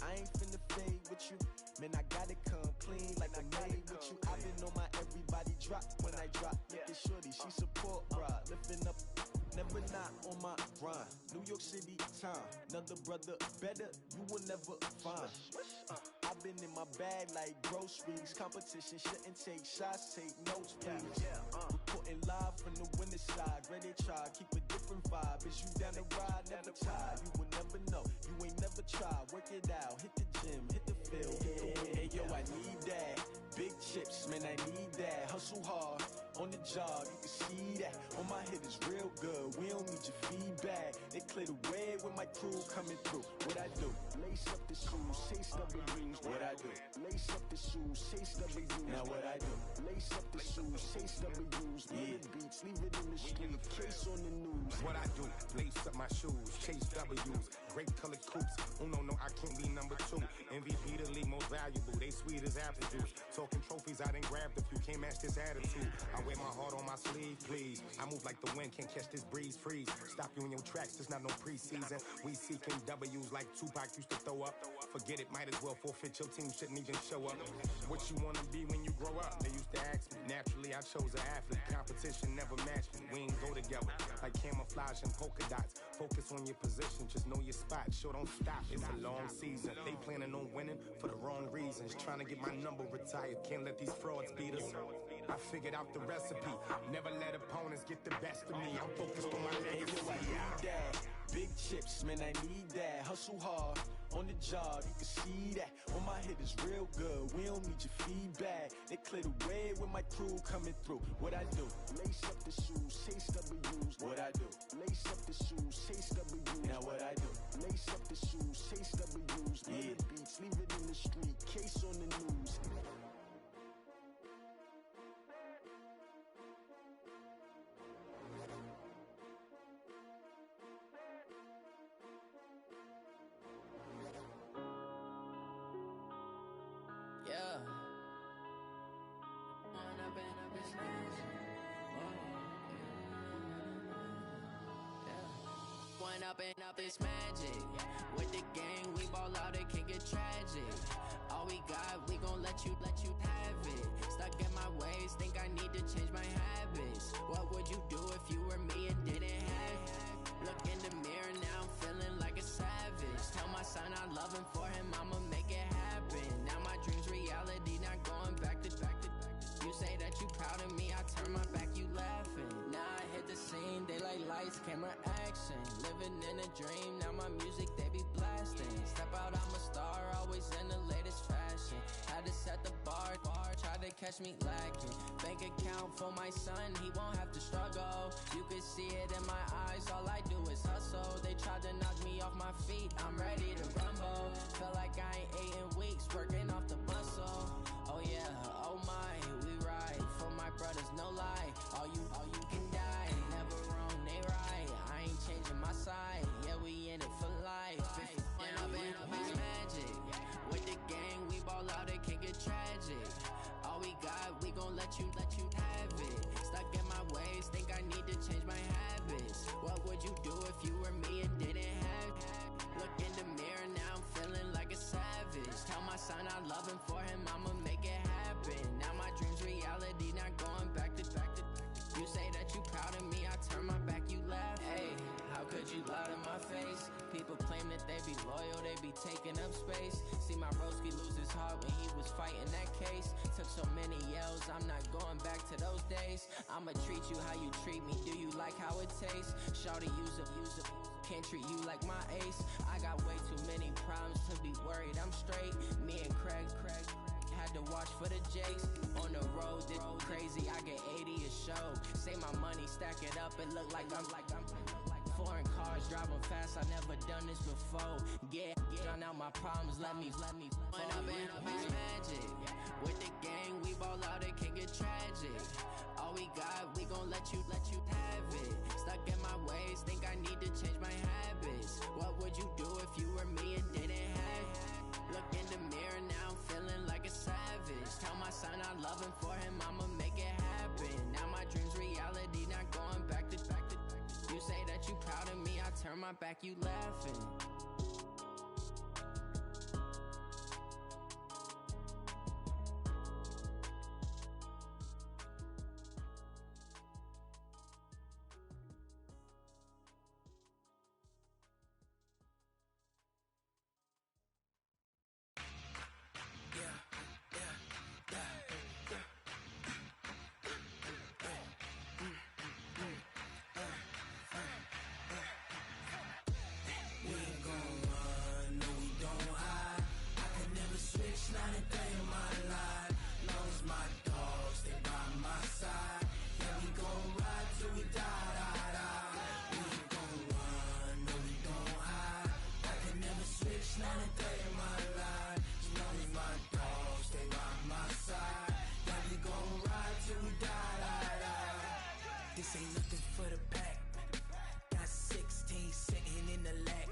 I ain't finna fade with you. Man, I gotta come clean like I made with you. I've been on my everybody drop when I drop. Look at shorty, she support bra. Lifting up, never not on my grind. New York City time, another brother better, you will never find. I've been in my bag like groceries. Competition shouldn't take shots, take notes, please. Reporting live from the winter side. Ready to try, keep a different vibe. Is you down the ride, never tired. You will never know, you ain't never tried. Work it out, hit the gym, hit the field. Hey yo, I need that. Big chips, man, I need that. Hustle hard, on the job, you can see that. On my head is real good, we don't need your feedback. They clear the way with my crew coming through. What I do? Lace up the shoes, chase W's. What I do? Lace up the shoes, chase W's. Now what I do? Lace up the shoes, chase W's. Yeah. Beats, leave it in the street, case on the news. What I do? Lace up my shoes, chase W's. Great colored coops. Uno, no, I can't be number 2. MVP, the league most valuable. They sweet as apple juice. Talking trophies, I done grabbed a few. Can't match this attitude. I wear my heart on my sleeve, please. I move like the wind, can't catch this breeze, freeze. Stop you in your tracks, there's not no preseason. We seeking W's like Tupac used to throw up. Forget it, might as well forfeit. Your team shouldn't even show up. What you wanna be when you grow up? They used to ask me. Naturally, I chose an athlete. Competition never matched me. We ain't go together like camouflage and polka dots. Focus on your position, just know your spot. Sure, don't stop. It's a long season. They planning on winning for the wrong reasons. Trying to get my number retired. Can't let these frauds beat us. I figured out the recipe. Never let opponents get the best of me. I'm focused on my legacy. I need that. Big chips, man, I need that. Hustle hard, on the job, you can see that. On my head is real good, we don't need your feedback. They clear the way with my crew coming through. What I do? Lace up the shoes, chase W's. What I do? Lace up the shoes, chase W's. Now what I do? Lace up the shoes, chase W's. Yeah. Beats, leave it in the street, case on the news. Yeah. One up and up is magic. With the gang, we ball out, it can get tragic. All we got, we gon' let you have it. Stuck in my ways, think I need to change my habits. What would you do if you were me and didn't have it? Look in the mirror, now I'm feeling like a savage. Tell my son I love him, for him I'ma make it happen. Now my dream's reality, not going back to. You say that you proud of me, I turn my back, you laughing. Now I hit the scene, daylight lights, camera action. Living in a dream, now my music they be blasting. Step out, I'm a star, always in the latest fashion. Had to set the bar, try to catch me lacking. Bank account for my son, he won't have to struggle. You can see it in my eyes, all I do is hustle. They tried to knock me off my feet, I'm ready to rumble. Feel like I ain't ate in weeks, working off the muscle. Oh yeah, oh my, we ride for my brothers, no lie. All you can die, never wrong, they right. I ain't changing my side, yeah, we in it for life. When up it's magic. With the gang, we ball out, it can get tragic. All we got, we gon' let you have it. Stuck in my ways, think I need to change my habits. What would you do if you were me and didn't have it? Look in the mirror, now I'm feeling like a savage. Tell my son I love him, for him I'ma make it happen. Now my dream's reality, not going back to. You say that you proud of me, I turn my back, you laugh. Hey, how could you lie to my face? People claim that they be loyal, they be taking up space. See my broski lose his heart when he was fighting that case. Took so many yells, I'm not going back to those days. I'ma treat you how you treat me, do you like how it tastes? Shawty, use up, can't treat you like my ace. I got way too many problems to be worried, I'm straight. Me and Craig had to watch for the Jakes. On the road, this crazy, I get 80 a show. Say my money, stack it up, it look like I'm foreign cars, driving fast, I never done this before. Get drown out my problems, let me When up it's magic. With the gang, we ball out, it can get tragic. All we got, we gon' let you have it. Stuck in my ways, think I need to change my habits. What would you do if you were me and didn't have it? Look in the mirror, now I'm feeling like a savage. Tell my son I love him, for him I'ma make it happen. Now my dream's reality, not going back to. You say that you proud of me, I turn my back, you laughing. This ain't nothing for the pack. Got 16 sitting in the lap.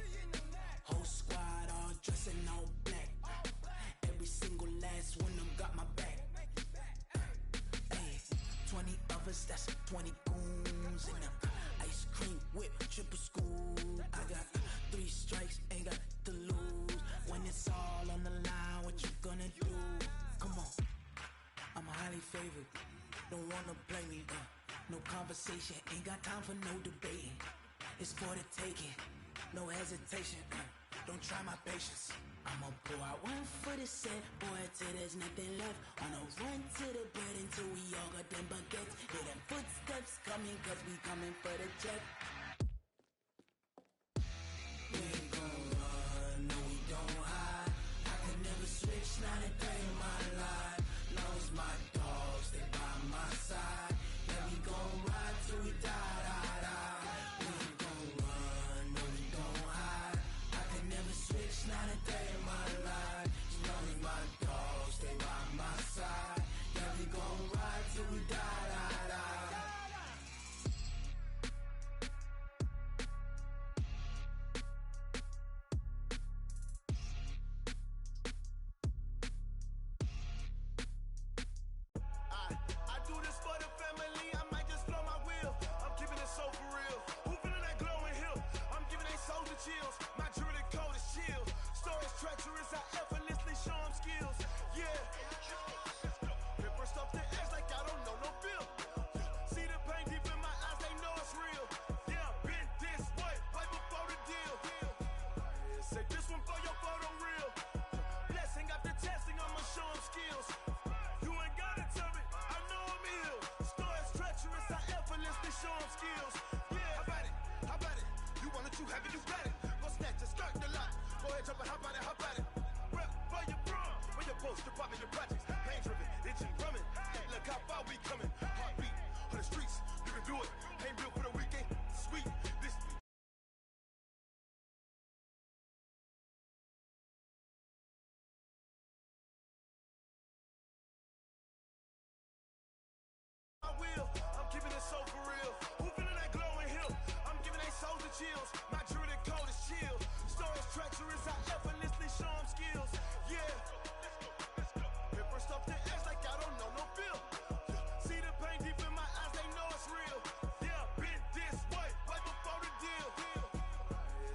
Whole squad all dressing all black. Every single last one of them got my back. Hey, 20 of us, that's 20 goons in them. Ice cream whip, triple school. I got 3 strikes, ain't got to lose. When it's all on the line, what you gonna do? Come on, I'm highly favored. Don't wanna play me, no conversation, ain't got time for no debating. It's for the taking, no hesitation. Don't try my patience. I'ma pull out one for the set, boy, till there's nothing left. On a run to the bed until we all got them baguettes. Hear them footsteps coming, cause we coming for the check. We ain't gon' run, no we don't hide. I can never switch, not a day in my life. Long as my dogs, they by my side. Yeah, we gon' ride till we die, die, die. We ain't gon' run, no we don't hide. I can never switch, not a day in my life. As long as my dogs, they by my side. Yeah, we gon' ride till we die, die, die. I do this for the family, I might just blow my wheel. I'm keeping it so for real. Who feeling that glowing hill? I'm giving they souls the chills. My jewelry code is chill. Stories treacherous, I effortlessly show them skills. Yeah. Paper stuff to act like I don't know no bill. See the pain deep in my eyes, they know it's real. Yeah, been this way, right before the deal. Say this one for your photo reel. Blessing after testing, I'ma show them skills. You ain't gotta tell me, I know I'm ill. Stories treacherous, I effortlessly show them skills. Yeah, how about it? How about it? You want it, you have it, you got it. Go snatch it, skirt the lot. Go ahead, jump it, how about it? How about it? Rep for your bro, for your poster, popping your projects. Pain driven, itching, drumming. chills. My jewelry coat is chill. Stories treacherous, I effortlessly show them skills. Yeah. Hit first off the edge like I don't know no feel. See the pain deep in my eyes, they know it's real. Yeah, been this way, right before the deal.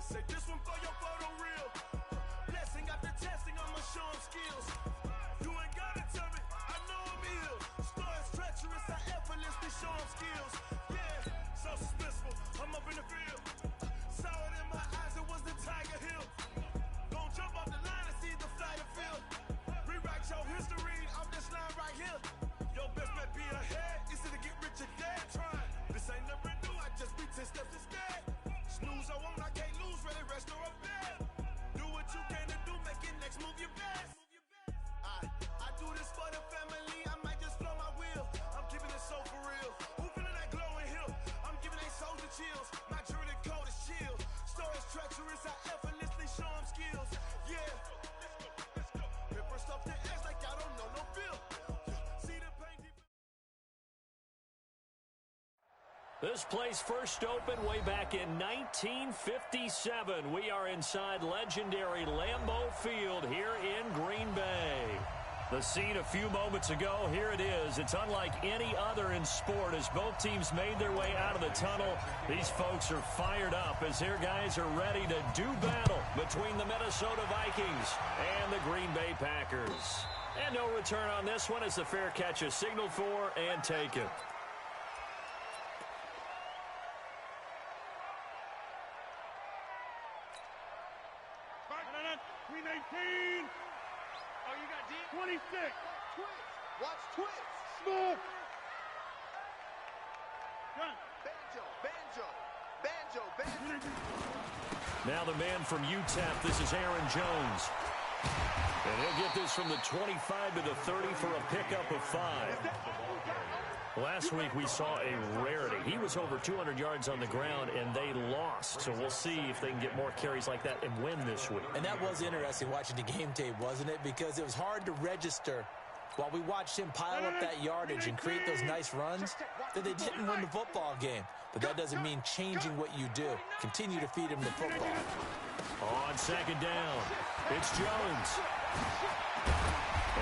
Say this one for your photo real. Blessing after testing, I'ma show them skills. You ain't gotta tell me, I know I'm ill. Stories treacherous, I effortlessly show them skills. Yeah, so suspenseful, I'm up in the field. Saw it in my eyes, it was the Tiger Hill. Gon' jump off the line and see the flight of field. Rewrite your history off this line right here. Your best bet be ahead, easy to get rich or dead trying. This ain't never new, I just be 10 steps instead. Snooze I won't, I can't lose, ready, rest or a bed. Do what you can to do, make it next move your best. I do this for the family, I might just flow my wheel. I'm keeping it so for real. Who feeling that glowing hill? I'm giving they souls the chills. My jewelry coat is chill. Stories treacherous, I effortlessly show them skills. Yeah. Hit first off the edge like I don't know no feel. See the pain deep. This place first opened way back in 1957. We are inside legendary Lambeau Field here in Green Bay. The scene a few moments ago, here it is. It's unlike any other in sport as both teams made their way out of the tunnel. These folks are fired up as their guys are ready to do battle between the Minnesota Vikings and the Green Bay Packers. And no return on this one as the fair catch is signaled for and taken. Queen 18. Oh, you got deep? 26. Twitch. Watch Twitch. Smoke. Done. Banjo. Now the man from UTEP, this is Aaron Jones. And he'll get this from the 25 to the 30 for a pickup of 5. Last week we saw a rarity. He was over 200 yards on the ground, and they lost. So we'll see if they can get more carries like that and win this week. And that was interesting watching the game tape, wasn't it? Because it was hard to register while we watched him pile up that yardage and create those nice runs that they didn't win the football game. But that doesn't mean changing what you do. Continue to feed him the football. On second down, it's Jones.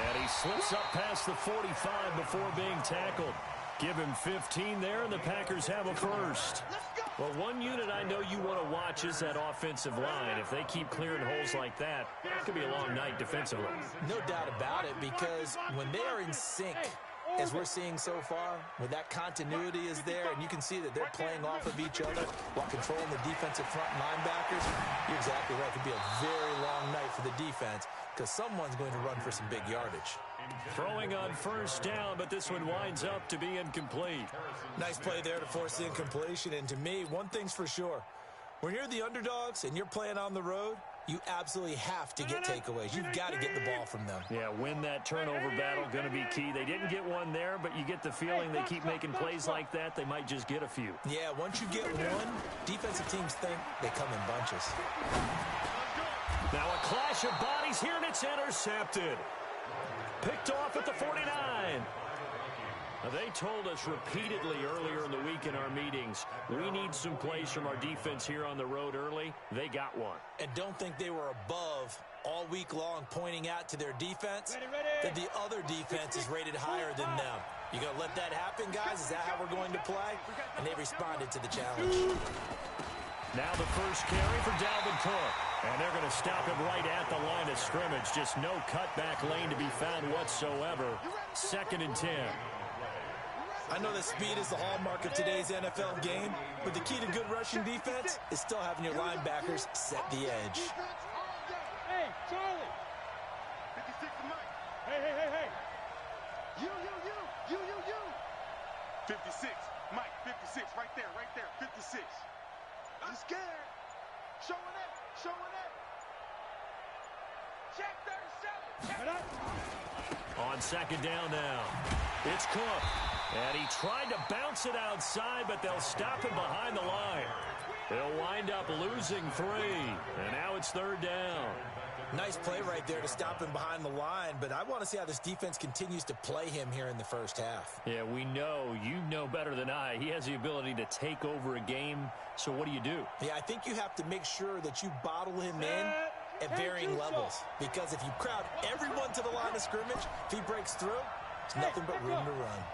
And he slips up past the 45 before being tackled. Give him 15 there, and the Packers have a first. Well, one unit I know you want to watch is that offensive line. If they keep clearing holes like that, it could be a long night defensively. No doubt about it, because when they are in sync, as we're seeing so far, when that continuity is there, and you can see that they're playing off of each other while controlling the defensive front linebackers, you're exactly right. It could be a very long night for the defense because someone's going to run for some big yardage. Throwing on first down, but this one winds up to be incomplete. Nice play there to force the incompletion, and to me, one thing's for sure. When you're the underdogs and you're playing on the road, you absolutely have to get takeaways. You've got to get the ball from them. Yeah, win that turnover battle, going to be key. They didn't get one there, but you get the feeling they keep making plays like that, they might just get a few. Yeah, once you get one, defensive teams think they come in bunches. Now a clash of bodies here, and it's intercepted. Picked off at the 49. Now, they told us repeatedly earlier in the week in our meetings, we need some plays from our defense here on the road early. They got one. And don't think they were above all week long pointing out to their defense that the other defense is rated higher than them. You going to let that happen, guys? Is that how we're going to play? And they responded to the challenge. Now the first carry for Dalvin Cook. And they're going to stop him right at the line of scrimmage. Just no cutback lane to be found whatsoever. 2nd and 10. I know that speed is the hallmark of today's NFL game, but the key to good rushing defense is still having your linebackers set the edge. Hey, Charlie. 56 to Mike. Hey. You. 56. Mike, 56. Right there. 56. I'm scared. Showing it. Check 37. On second down now, it's Cook. And he tried to bounce it outside, but they'll stop him behind the line. They'll wind up losing 3. And now it's 3rd down. Nice play right there to stop him behind the line, but I want to see how this defense continues to play him here in the first half. Yeah, we know. You know better than I. He has the ability to take over a game, so what do you do? Yeah, I think you have to make sure that you bottle him in at varying levels, because if you crowd everyone to the line of scrimmage, if he breaks through, it's nothing but room to run.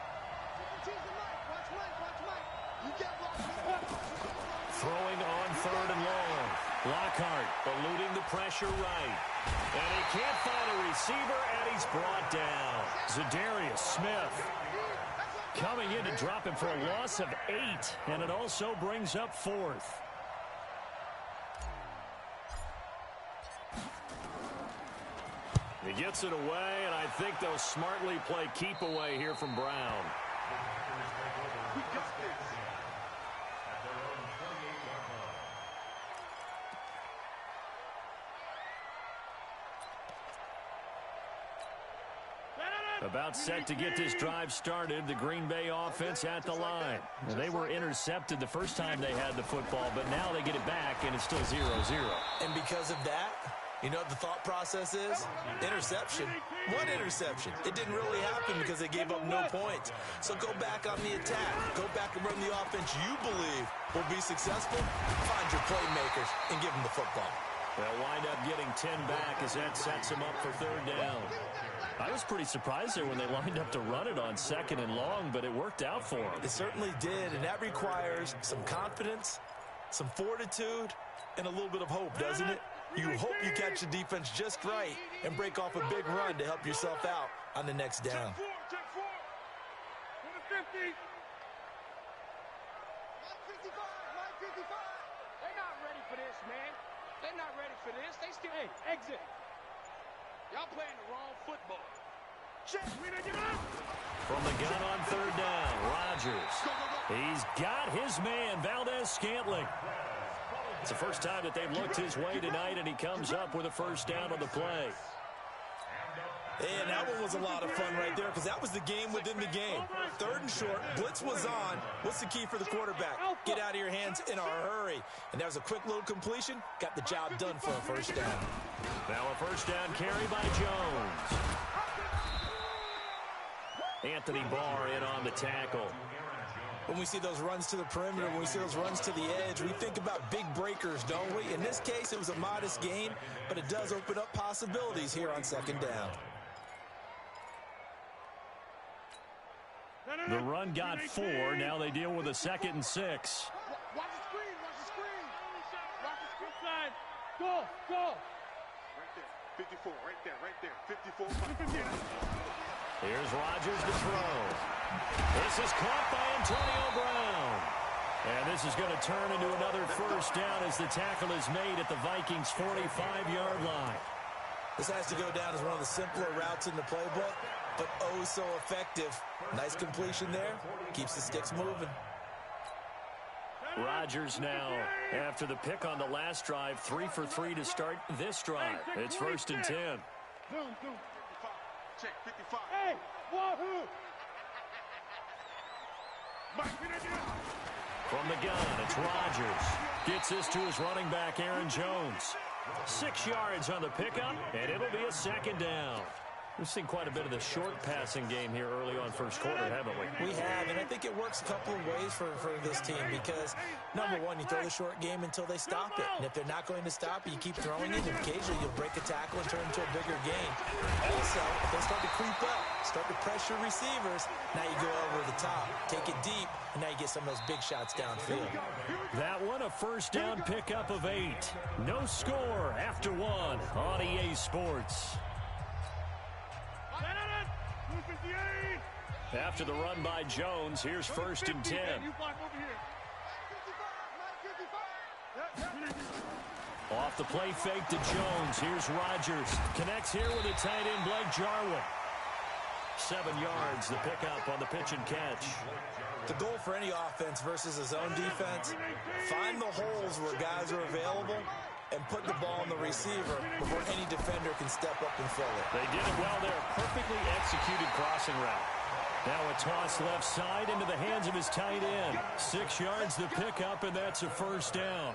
Throwing on 3rd and long. Lockhart eluding the pressure right. And he can't find a receiver, and he's brought down. Zadarius Smith coming in to drop him for a loss of 8, and it also brings up 4th. He gets it away, and I think they'll smartly play keep away here from Brown. We got this. About set to get this drive started, the Green Bay offense at the line. And they were intercepted the first time they had the football, but now they get it back, and it's still 0-0. And because of that, you know what the thought process is? Interception. One interception. It didn't really happen because they gave up no points. So go back on the attack. Go back and run the offense you believe will be successful. Find your playmakers and give them the football. They'll wind up getting 10 back as that sets them up for 3rd down. I was pretty surprised there when they lined up to run it on 2nd and long, but it worked out for them. It certainly did, and that requires some confidence, some fortitude, and a little bit of hope, doesn't it? You hope you catch the defense just right and break off a big run to help yourself out on the next down. Check 4. 50. They're not ready for this, man. They're not ready for this. They still... Hey, exit. Y'all playing the wrong football. Check. We didn't get up. From the gun on 3rd down, Rodgers. He's got his man, Valdez-Scantling. It's the first time that they've looked his way tonight, and he comes up with a 1st down on the play. And that one was a lot of fun right there because that was the game within the game. 3rd and short, blitz was on. What's the key for the quarterback? Get out of your hands in a hurry. And that was a quick little completion. Got the job done for a 1st down. Now a 1st down carry by Jones. Anthony Barr in on the tackle. When we see those runs to the perimeter, when we see those runs to the edge, we think about big breakers, don't we? In this case, it was a modest gain, but it does open up possibilities here on 2nd down. The run got 4. Now they deal with a 2nd and 6. Watch the screen. Watch the screen. Watch the screen side. Go. Right there. 54. Right there. 54. Here's Rodgers to throw. This is caught by Antonio Brown. And this is going to turn into another 1st down as the tackle is made at the Vikings' 45-yard line. This has to go down as one of the simpler routes in the playbook, but oh so effective. Nice completion there. Keeps the sticks moving. Rodgers now, after the pick on the last drive, 3 for 3 to start this drive. It's 1st and 10. Zoom. Check 55. Hey, wahoo! Mike, From the gun, it's Rodgers. Gets this to his running back, Aaron Jones. 6 yards on the pickup, and it'll be a 2nd down. We've seen quite a bit of the short passing game here early on 1st quarter, haven't we? We have, and I think it works a couple of ways for this team because, number one, you throw the short game until they stop it. And if they're not going to stop it, you keep throwing it, and occasionally you'll break a tackle and turn into a bigger gain. Also, if they start to creep up, start to pressure receivers, now you go over the top, take it deep, and now you get some of those big shots downfield. That one, a 1st down pickup of 8. No score after 1 on EA Sports. After the run by Jones, here's 1st and 10. Off the play fake to Jones. Here's Rodgers. Connects here with a tight end, Blake Jarwin. 7 yards, the pickup on the pitch and catch. The goal for any offense versus a zone defense, find the holes where guys are available and put the ball on the receiver before any defender can step up and fill it. They did it well there. Perfectly executed crossing route. Now a toss left side into the hands of his tight end. 6 yards the pickup, and that's a 1st down.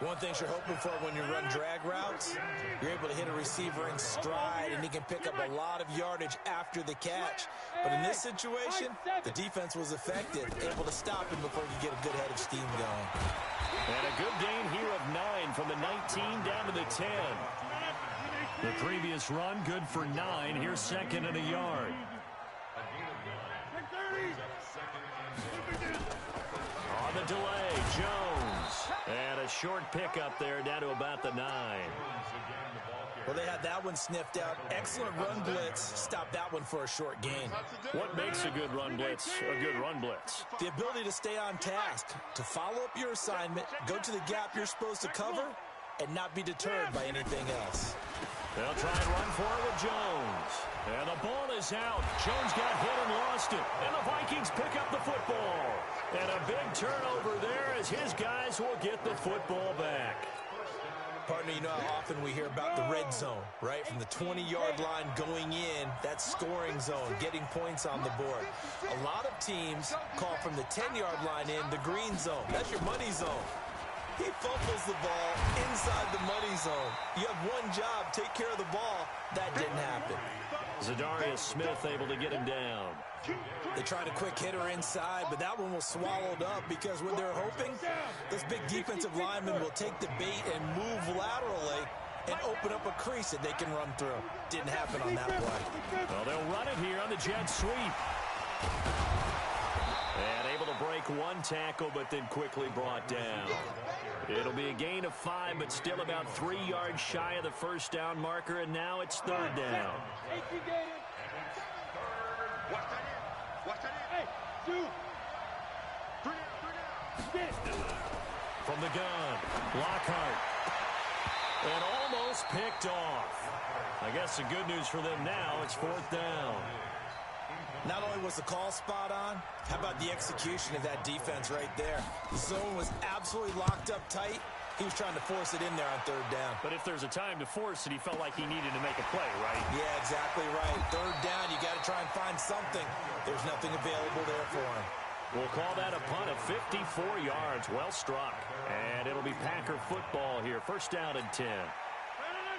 One thing you're hoping for when you run drag routes, you're able to hit a receiver in stride, and he can pick up a lot of yardage after the catch. But in this situation, the defense was effective, able to stop him before he could get a good head of steam going. And a good gain here of 9 from the 19 down to the 10. The previous run, good for 9. Here's second and a yard. On the delay, Jones. And a short pickup there down to about the 9. Well, they had that one sniffed out. Excellent run blitz. Stop that one for a short gain. What makes a good run blitz a good run blitz? The ability to stay on task, to follow up your assignment, go to the gap you're supposed to cover, and not be deterred by anything else. They'll try and run for it with Jones. And the ball is out. Jones got hit and lost it. And the Vikings pick up the football. And a big turnover there as his guys will get the football back. Partner, you know how often we hear about the red zone, right? From the 20-yard line going in, that scoring zone, getting points on the board. A lot of teams call from the 10-yard line in the green zone. That's your money zone. He fumbles the ball inside the money zone. You have one job, take care of the ball. That didn't happen. Zadarius Smith able to get him down. They tried a quick hitter inside, but that one was swallowed up because what they're hoping, those big defensive linemen will take the bait and move laterally and open up a crease that they can run through. Didn't happen on that play. Well, they'll run it here on the jet sweep. And able to break one tackle, but then quickly brought down. It'll be a gain of 5, but still about 3 yards shy of the first down marker, and now it's third down. From the gun, Lockhart. And almost picked off. I guess the good news for them now, it's fourth down. Not only was the call spot on, how about the execution of that defense right there? The zone was absolutely locked up tight. He was trying to force it in there on third down. But if there's a time to force it, he felt like he needed to make a play, right? Yeah, exactly right. Third down, you got to try and find something. There's nothing available there for him. We'll call that a punt of 54 yards. Well struck. And it'll be Packer football here. First down and 10.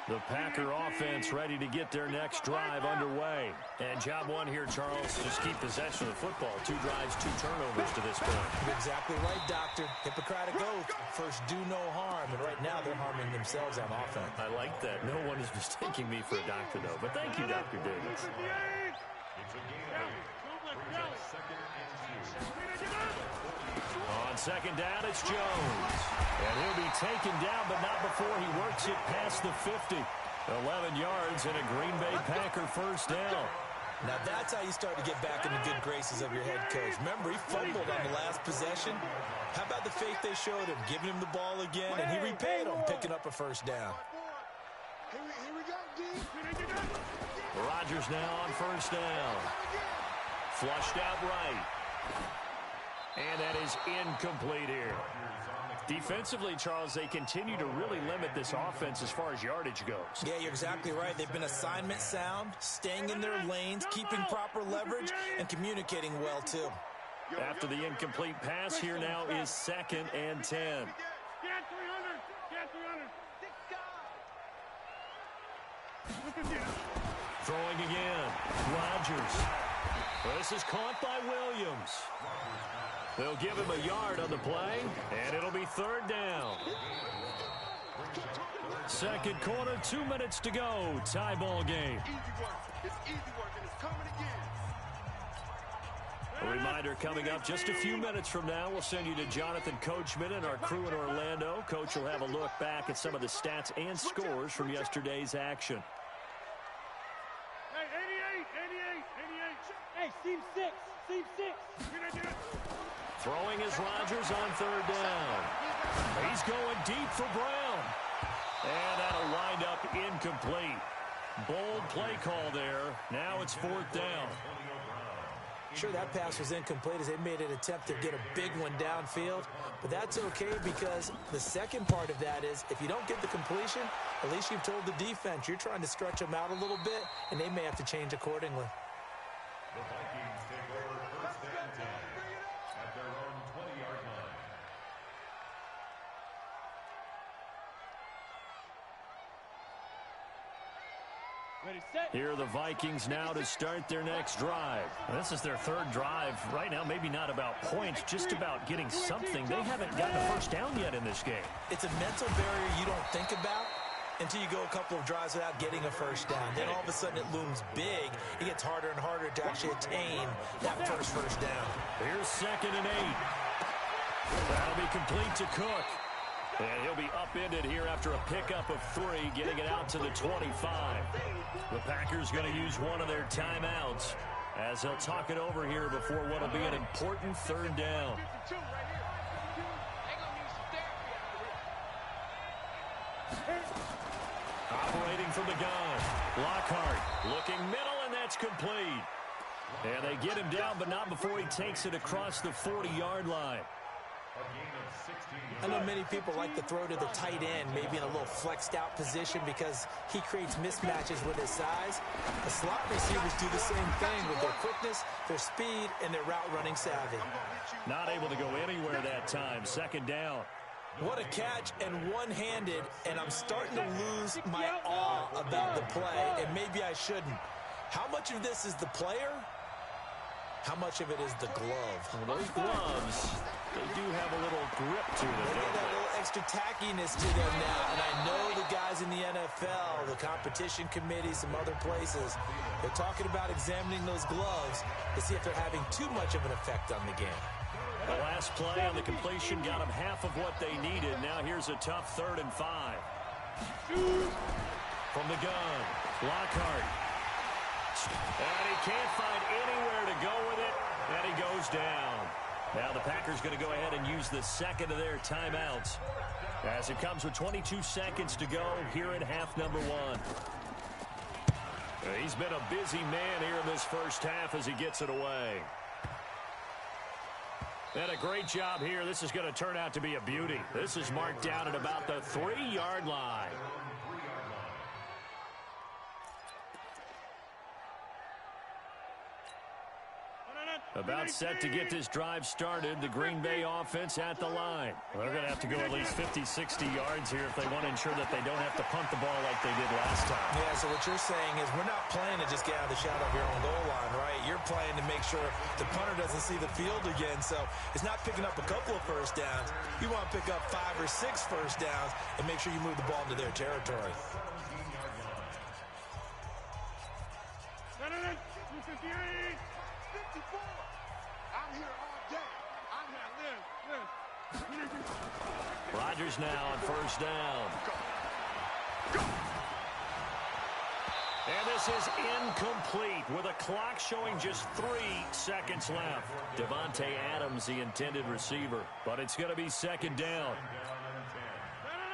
The Packer offense ready to get their next drive underway. And job one here, Charles, just keep possession of the football. 2 drives, 2 turnovers to this point. You're exactly right, Doctor. Hippocratic oath. First, do no harm. And right now, they're harming themselves on offense. I like that. No one is mistaking me for a doctor, though. But thank you, Dr. Davis. On second down, it's Jones. And he'll be taken down, but not before he works it past the 50. 11 yards and a Green Bay Packer first down. Now that's how you start to get back in the good graces of your head coach. Remember, he fumbled on the last possession. How about the faith they showed him, giving him the ball again, and he repaid him, picking up a first down. Here we go, D. Rodgers now on first down. Flushed out right. And that is incomplete here. Defensively, Charles, they continue to really limit this offense as far as yardage goes. Yeah, you're exactly right. They've been assignment sound, staying in their lanes, keeping proper leverage, and communicating well, too. After the incomplete pass, here now is second and 10. Get 300. Get 300. Throwing again. Rodgers. This is caught by Williams. They'll give him a yard on the play, and it'll be third down. Second quarter, 2 minutes to go. Tie ball game. It's easy work, and it's coming again. A reminder coming up just a few minutes from now. We'll send you to Jonathan Coachman and our crew in Orlando. Coach will have a look back at some of the stats and scores from yesterday's action. Hey, 88. Hey, seam 6. Throwing is Rodgers on third down. He's going deep for Brown. And that'll wind up incomplete. Bold play call there. Now it's fourth down. Sure, that pass was incomplete as they made an attempt to get a big one downfield. But that's okay because the second part of that is if you don't get the completion, at least you've told the defense you're trying to stretch them out a little bit, and they may have to change accordingly. The Vikings take over first and 10 at their own 20-yard line. Here are the Vikings now to start their next drive. This is their third drive. Right now, maybe not about points, just about getting something. They haven't gotten a first down yet in this game. It's a mental barrier you don't think about until you go a couple of drives without getting a first down. Then all of a sudden it looms big. It gets harder and harder to actually attain that first down. Here's 2nd and 8. That'll be complete to Cook. And he'll be upended here after a pickup of 3, getting it out to the 25. The Packers going to use one of their timeouts as they'll talk it over here before what will be an important 3rd down. Operating from the gun. Lockhart looking middle, and that's complete. And they get him down, but not before he takes it across the 40-yard line. I know many people like to throw to the tight end, maybe in a little flexed out position because he creates mismatches with his size. The slot receivers do the same thing with their quickness, their speed, and their route running savvy. Not able to go anywhere that time. 2nd down. What a catch, and one-handed, and I'm starting to lose my awe about the play, and maybe I shouldn't. How much of this is the player? How much of it is the glove? Well, those gloves, they do have a little grip to them. They get that little extra tackiness to them now. And I know the guys in the NFL, the competition committee, some other places, they're talking about examining those gloves to see if they're having too much of an effect on the game. The last play on the completion got them half of what they needed. Now here's a tough 3rd and 5. From the gun, Lockhart. And he can't find anywhere to go with it, and he goes down. Now the Packers going to go ahead and use the 2nd of their timeouts as it comes with 22 seconds to go here in half number 1. He's been a busy man here in this first half as he gets it away. And a great job here. This is going to turn out to be a beauty. This is marked down at about the 3-yard line. About set to get this drive started. The Green Bay offense at the line. They're going to have to go at least 50, 60 yards here if they want to ensure that they don't have to punt the ball like they did last time. Yeah, so what you're saying is we're not playing to just get out of the shadow of your own goal line, right? You're playing to make sure the punter doesn't see the field again. So it's not picking up a couple of first downs. You want to pick up 5 or 6 first downs and make sure you move the ball into their territory. Rodgers now on 1st down. And this is incomplete with a clock showing just 3 seconds left. Devontae Adams, the intended receiver, but it's going to be 2nd down.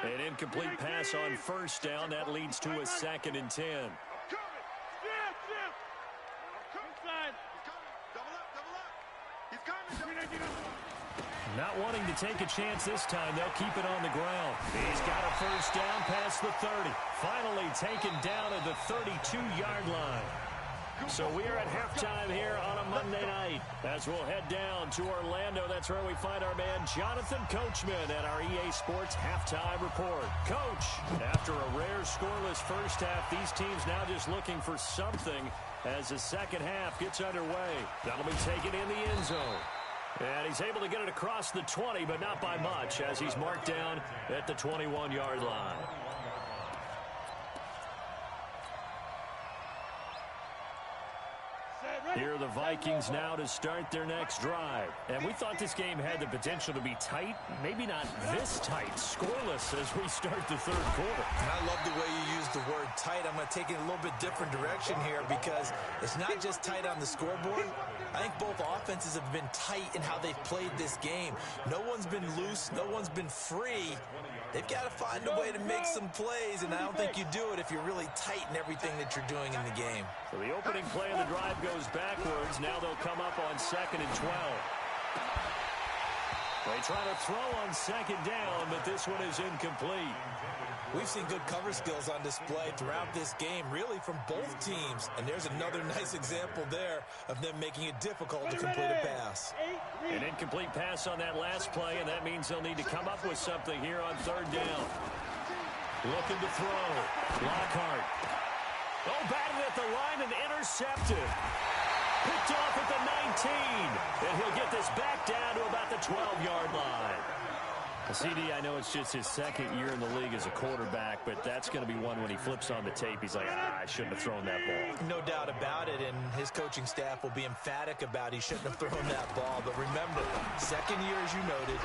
An incomplete pass on 1st down. That leads to a 2nd and 10. Not wanting to take a chance this time, they'll keep it on the ground. He's got a 1st down past the 30. Finally taken down at the 32-yard line. So we are at halftime here on a Monday night as we'll head down to Orlando. That's where we find our man Jonathan Coachman at our EA Sports Halftime Report. Coach, after a rare scoreless first half, these teams now just looking for something as the second half gets underway. That'll be taken in the end zone. And he's able to get it across the 20, but not by much, as he's marked down at the 21-yard line. Here are the Vikings now to start their next drive. And we thought this game had the potential to be tight, maybe not this tight, scoreless as we start the 3rd quarter. And I love the way you use the word tight. I'm going to take it a little bit different direction here because it's not just tight on the scoreboard. I think both offenses have been tight in how they've played this game. No one's been loose. No one's been free. They've got to find a way to make some plays, and I don't think you do it if you're really tight in everything that you're doing in the game. So the opening play of the drive goes backwards. Now they'll come up on 2nd and 12. They try to throw on 2nd down, but this one is incomplete. We've seen good cover skills on display throughout this game, really from both teams. And there's another nice example there of them making it difficult to complete a pass. An incomplete pass on that last play, and that means they'll need to come up with something here on 3rd down. Looking to throw. Lockhart. Oh, batted at the line and intercepted. Picked off at the 19. And he'll get this back down to about the 12-yard line. CD, I know it's just his second year in the league as a quarterback, but that's going to be one when he flips on the tape. He's like, I shouldn't have thrown that ball. No doubt about it, and his coaching staff will be emphatic about he shouldn't have thrown that ball. But remember, second year, as you noted,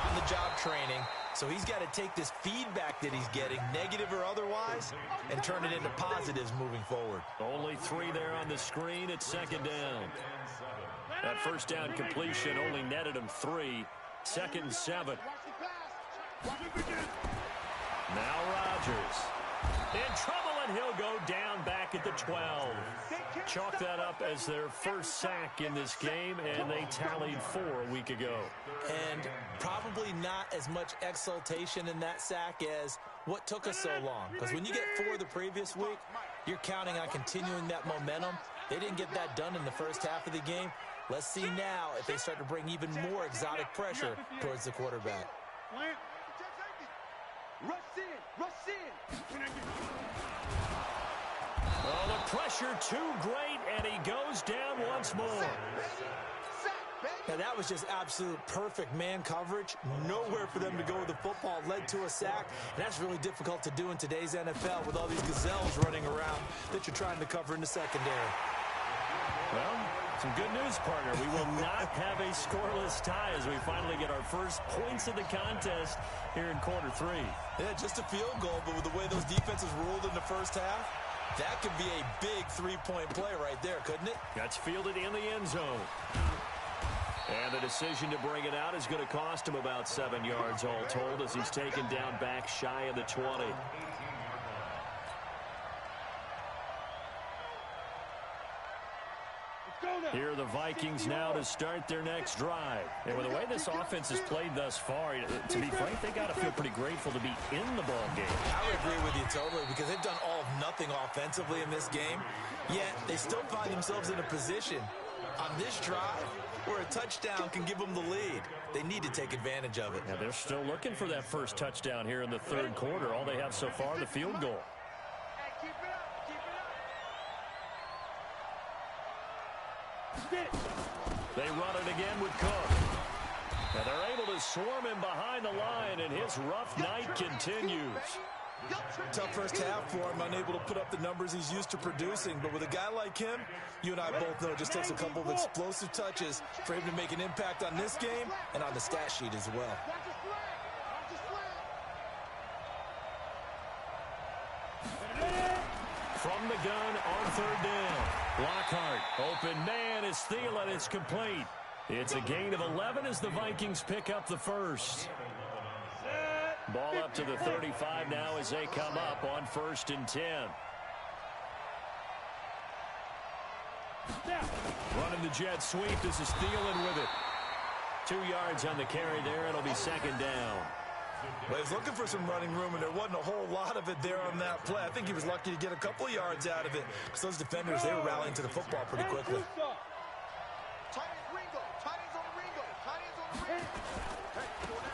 on-the-job training. So he's got to take this feedback that he's getting, negative or otherwise, and turn it into positives moving forward. Only 3 there on the screen. It's second down. That first down completion only netted him 3. 2nd and 7. Now Rodgers in trouble, and he'll go down back at the 12. Chalk that up as their first sack in this game, and they tallied 4 a week ago. And probably not as much exultation in that sack as what took us so long. Because when you get 4 the previous week, you're counting on continuing that momentum. They didn't get that done in the first half of the game. Let's see now if they start to bring even more exotic pressure towards the quarterback. Rush in. Oh, the pressure too great, and he goes down once more. Now, that was just absolute perfect man coverage. Nowhere for them to go with the football. Led to a sack, and that's really difficult to do in today's NFL with all these gazelles running around that you're trying to cover in the secondary. Well, some good news, partner. We will not have a scoreless tie as we finally get our first points of the contest here in quarter 3. Yeah, just a field goal, but with the way those defenses ruled in the first half, that could be a big 3-point play right there, couldn't it? That's fielded in the end zone. And the decision to bring it out is going to cost him about 7 yards all told as he's taken down back shy of the 20. Here are the Vikings now to start their next drive. And with the way this offense has played thus far, to be frank, they got to feel pretty grateful to be in the ball game. I would agree with you totally because they've done all of nothing offensively in this game, yet they still find themselves in a position on this drive where a touchdown can give them the lead. They need to take advantage of it. Yeah, they're still looking for that first touchdown here in the third quarter. All they have so far, the field goal. They run it again with Cook. And they're able to swarm him behind the line, and his rough night continues. Tough first half for him, unable to put up the numbers he's used to producing. But with a guy like him, you and I both know it just takes a couple of explosive touches for him to make an impact on this game and on the stat sheet as well. From the gun on third down. Lockhart, open man is Thielen. It's complete. It's a gain of 11 as the Vikings pick up the first. Ball up to the 35 now as they come up on 1st and 10. Running the jet sweep. This is Thielen with it. 2 yards on the carry there. It'll be 2nd down. Well, he's looking for some running room, and there wasn't a whole lot of it there on that play. I think he was lucky to get a couple of yards out of it because those defenders, they were rallying to the football pretty quickly.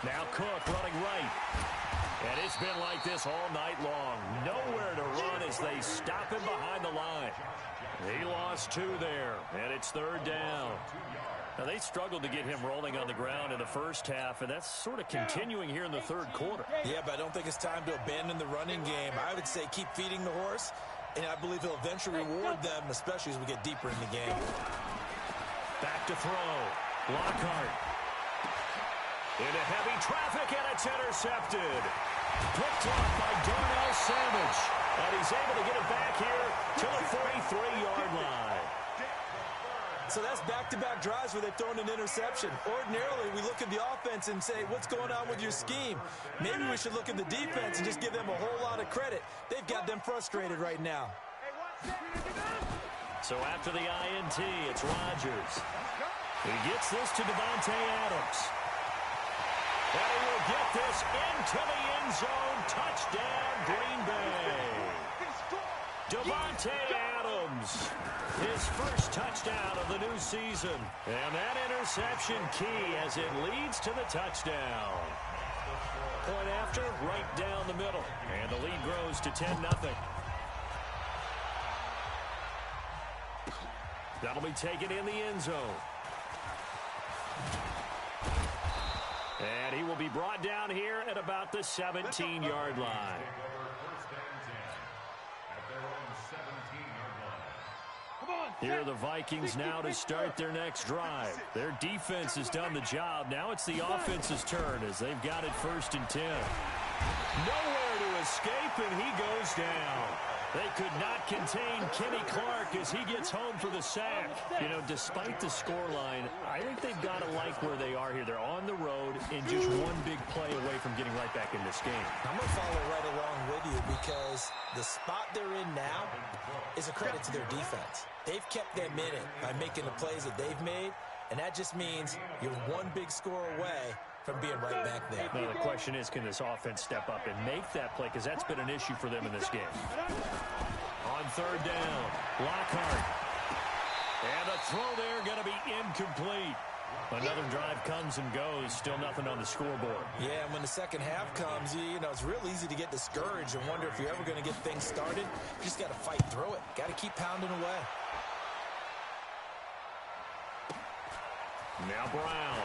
Now Cook running right. And it's been like this all night long. Nowhere to run as they stop him behind the line. He lost 2 there, and it's 3rd down. Now, they struggled to get him rolling on the ground in the first half, and that's sort of continuing here in the third quarter. Yeah, but I don't think it's time to abandon the running game. I would say keep feeding the horse, and I believe he'll eventually reward them, especially as we get deeper in the game. Back to throw. Lockhart. Into heavy traffic, and it's intercepted. Picked off by Darnell Savage. And he's able to get it back here to the 43-yard line. So that's back-to-back drives where they've thrown an interception. Ordinarily, we look at the offense and say, what's going on with your scheme? Maybe we should look at the defense and just give them a whole lot of credit. They've got them frustrated right now. So after the INT, it's Rodgers. He gets this to Davante Adams. And he will get this into the end zone. Touchdown, Green Bay. Davante Adams, his first touchdown of the new season. And that interception key as it leads to the touchdown. Point after, right down the middle. And the lead grows to 10-0. That'll be taken in the end zone. And he will be brought down here at about the 17-yard line. Here are the Vikings now to start their next drive. Their defense has done the job. Now it's the offense's turn as they've got it 1st and 10. Nowhere to escape, and he goes down. They could not contain Kenny Clark as he gets home for the sack. You know, despite the scoreline, I think they've got to like where they are here. They're on the road and just one big play away from getting right back in this game. I'm going to follow right along with you because the spot they're in now is a credit to their defense. They've kept them in it by making the plays that they've made, and that just means you're one big score away from being right back there. Now, the question is, can this offense step up and make that play? Because that's been an issue for them in this game. On 3rd down, Lockhart. And the throw there going to be incomplete. Another drive comes and goes. Still nothing on the scoreboard. Yeah, and when the second half comes, you know, it's real easy to get discouraged and wonder if you're ever going to get things started. You just got to fight through it. Got to keep pounding away. Now Brown.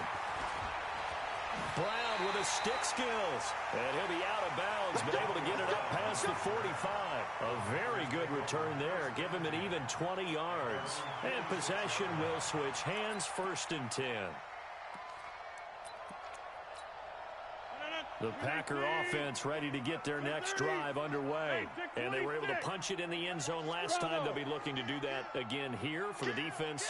Brown with his stick skills. And he'll be out of bounds, but able to get it up past the 45. A very good return there. Give him an even 20 yards. And possession will switch hands, 1st and 10. The Packer offense ready to get their next drive underway. And they were able to punch it in the end zone last time. They'll be looking to do that again here for the defense.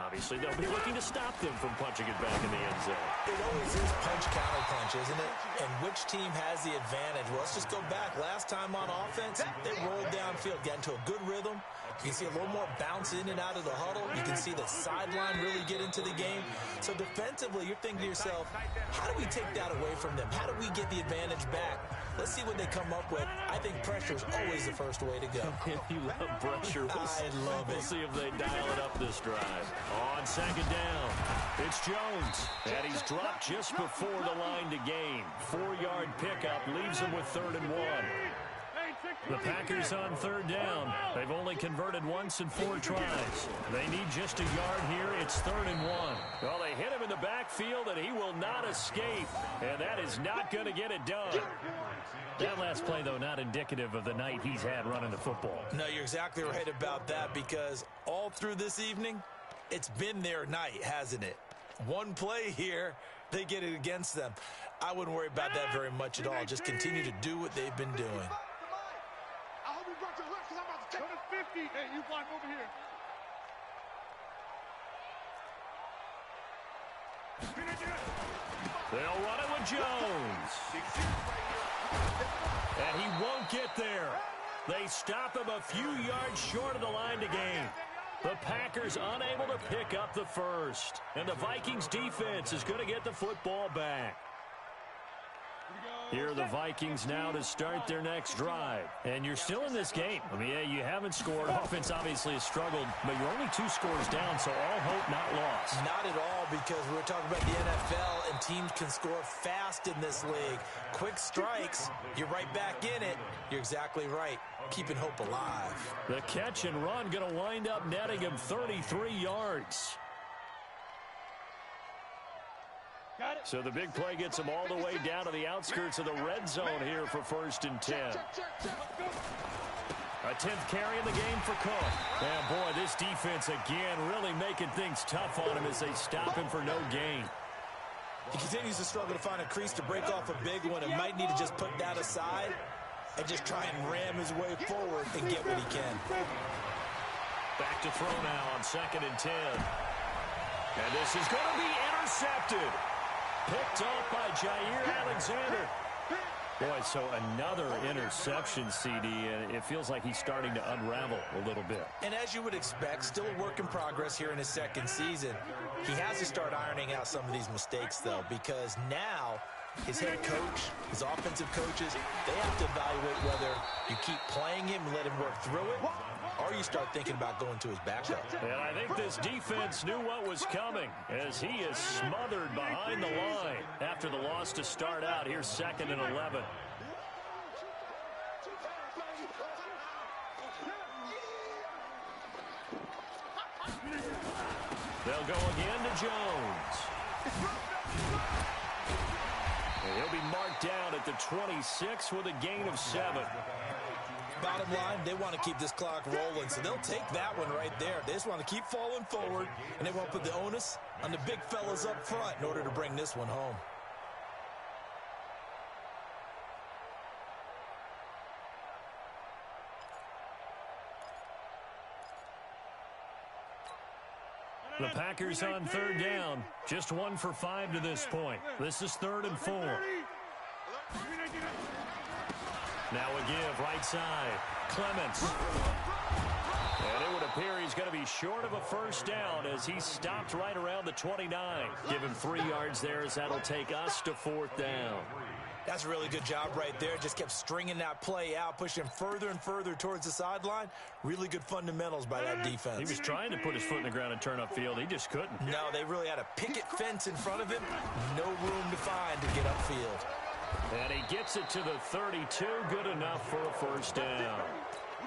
Obviously, they'll be looking to stop them from punching it back in the end zone. It always is punch-counter-punch, isn't it? And which team has the advantage? Well, let's just go back. Last time on offense, they rolled downfield, got into a good rhythm. You can see a little more bounce in and out of the huddle. You can see the sideline really get into the game. So defensively, you're thinking to yourself, how do we take that away from them? How do we get the advantage back? Let's see what they come up with. I think pressure is always the first way to go. You love pressure. I love it. We'll see if they dial it up this drive. On 2nd down, it's Jones. And he's dropped just before the line to gain. 4-yard pickup leaves him with 3rd and 1. The Packers on 3rd down. They've only converted once in 4 tries. They need just a yard here. It's 3rd and 1. Well, they hit him in the backfield, and he will not escape. And that is not going to get it done. That last play, though, not indicative of the night he's had running the football. No, you're exactly right about that because all through this evening, it's been their night, hasn't it? One play here, they get it against them. I wouldn't worry about that very much at all. Just continue to do what they've been doing. I hope you brought your left because I'm about to take it. 50. Hey, you block over here. They'll run it with Jones. And he won't get there. They stop him a few yards short of the line to gain. The Packers unable to pick up the first. And the Vikings defense is going to get the football back. Here are the Vikings now to start their next drive. And you're still in this game. I mean, yeah, you haven't scored. Offense obviously has struggled, but you're only 2 scores down, so all hope not lost. Not at all, because we were talking about the NFL, and teams can score fast in this league. Quick strikes, you're right back in it. You're exactly right. Keeping hope alive. The catch and run going to wind up netting him 33 yards. So the big play gets him all the way down to the outskirts of the red zone here for 1st and 10. A 10th carry in the game for Cook. And boy, this defense again really making things tough on him as they stop him for no gain. He continues to struggle to find a crease to break off a big one and might need to just put that aside and just try and ram his way forward and get what he can. Back to throw now on 2nd and 10. And this is going to be intercepted. Picked off by Jair Alexander. Boy, so another interception, CD, and it feels like he's starting to unravel a little bit. And as you would expect, still a work in progress here in his 2nd season. He has to start ironing out some of these mistakes, though, because now his head coach, his offensive coaches, they have to evaluate whether you keep playing him and let him work through it, or you start thinking about going to his backup. And I think this defense knew what was coming as he is smothered behind the line after the loss to start out. Here's 2nd and 11. They'll go again to Jones. And he'll be marked down at the 26 with a gain of 7. Bottom line, they want to keep this clock rolling, so they'll take that one right there. They just want to keep falling forward, and they want to put the onus on the big fellas up front in order to bring this one home. The Packers on 3rd down. Just 1 for 5 to this point. This is 3rd and 4. Now a give right side. Clements. And it would appear he's going to be short of a first down as he stopped right around the 29. Give him 3 yards there as that'll take us to 4th down. That's a really good job right there. Just kept stringing that play out, pushing further and further towards the sideline. Really good fundamentals by that defense. He was trying to put his foot in the ground and turn upfield. He just couldn't. No, they really had a picket fence in front of him. No room to find to get upfield. And he gets it to the 32. Good enough for a first down.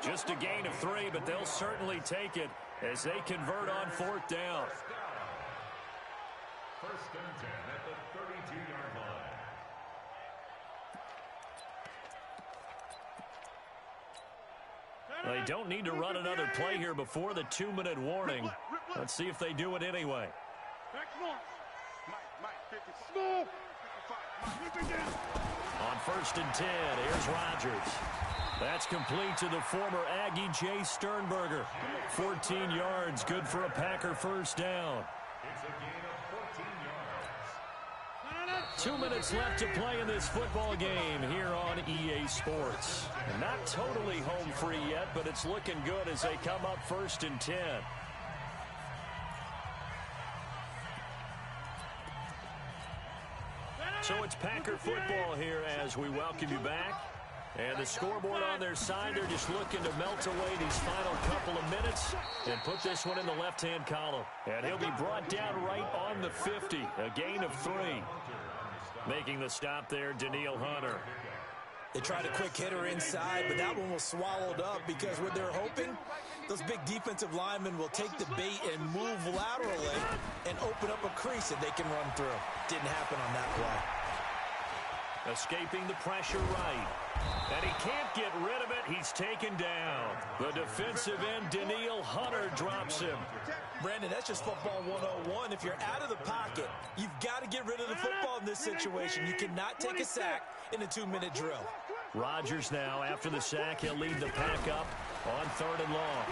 Just a gain of 3, but they'll certainly take it as they convert on 4th down. 1st and 10 at the 32-yard line. They don't need to run another play here before the 2-minute warning. Let's see if they do it anyway. On 1st and 10, here's Rodgers. That's complete to the former Aggie Jay Sternberger. 14 yards, good for a Packer first down. It's a gain of 14 yards. 2 minutes left to play in this football game here on EA Sports. And not totally home free yet, but it's looking good as they come up 1st and 10. So it's Packer football here as we welcome you back. And the scoreboard on their side, they're just looking to melt away these final couple of minutes and put this one in the left-hand column. And he'll be brought down right on the 50, a gain of 3. Making the stop there, Daniil Hunter. They tried a quick hitter inside, but that one was swallowed up because what they're hoping, those big defensive linemen will take the bait and move laterally and open up a crease that they can run through. Didn't happen on that play. Escaping the pressure right. And he can't get rid of it. He's taken down. The defensive end, Daniil Hunter, drops him. Brandon, that's just football 101. If you're out of the pocket, you've got to get rid of the football in this situation. You cannot take a sack in a 2-minute drill. Rodgers now, after the sack, he'll lead the pack up on 3rd and long.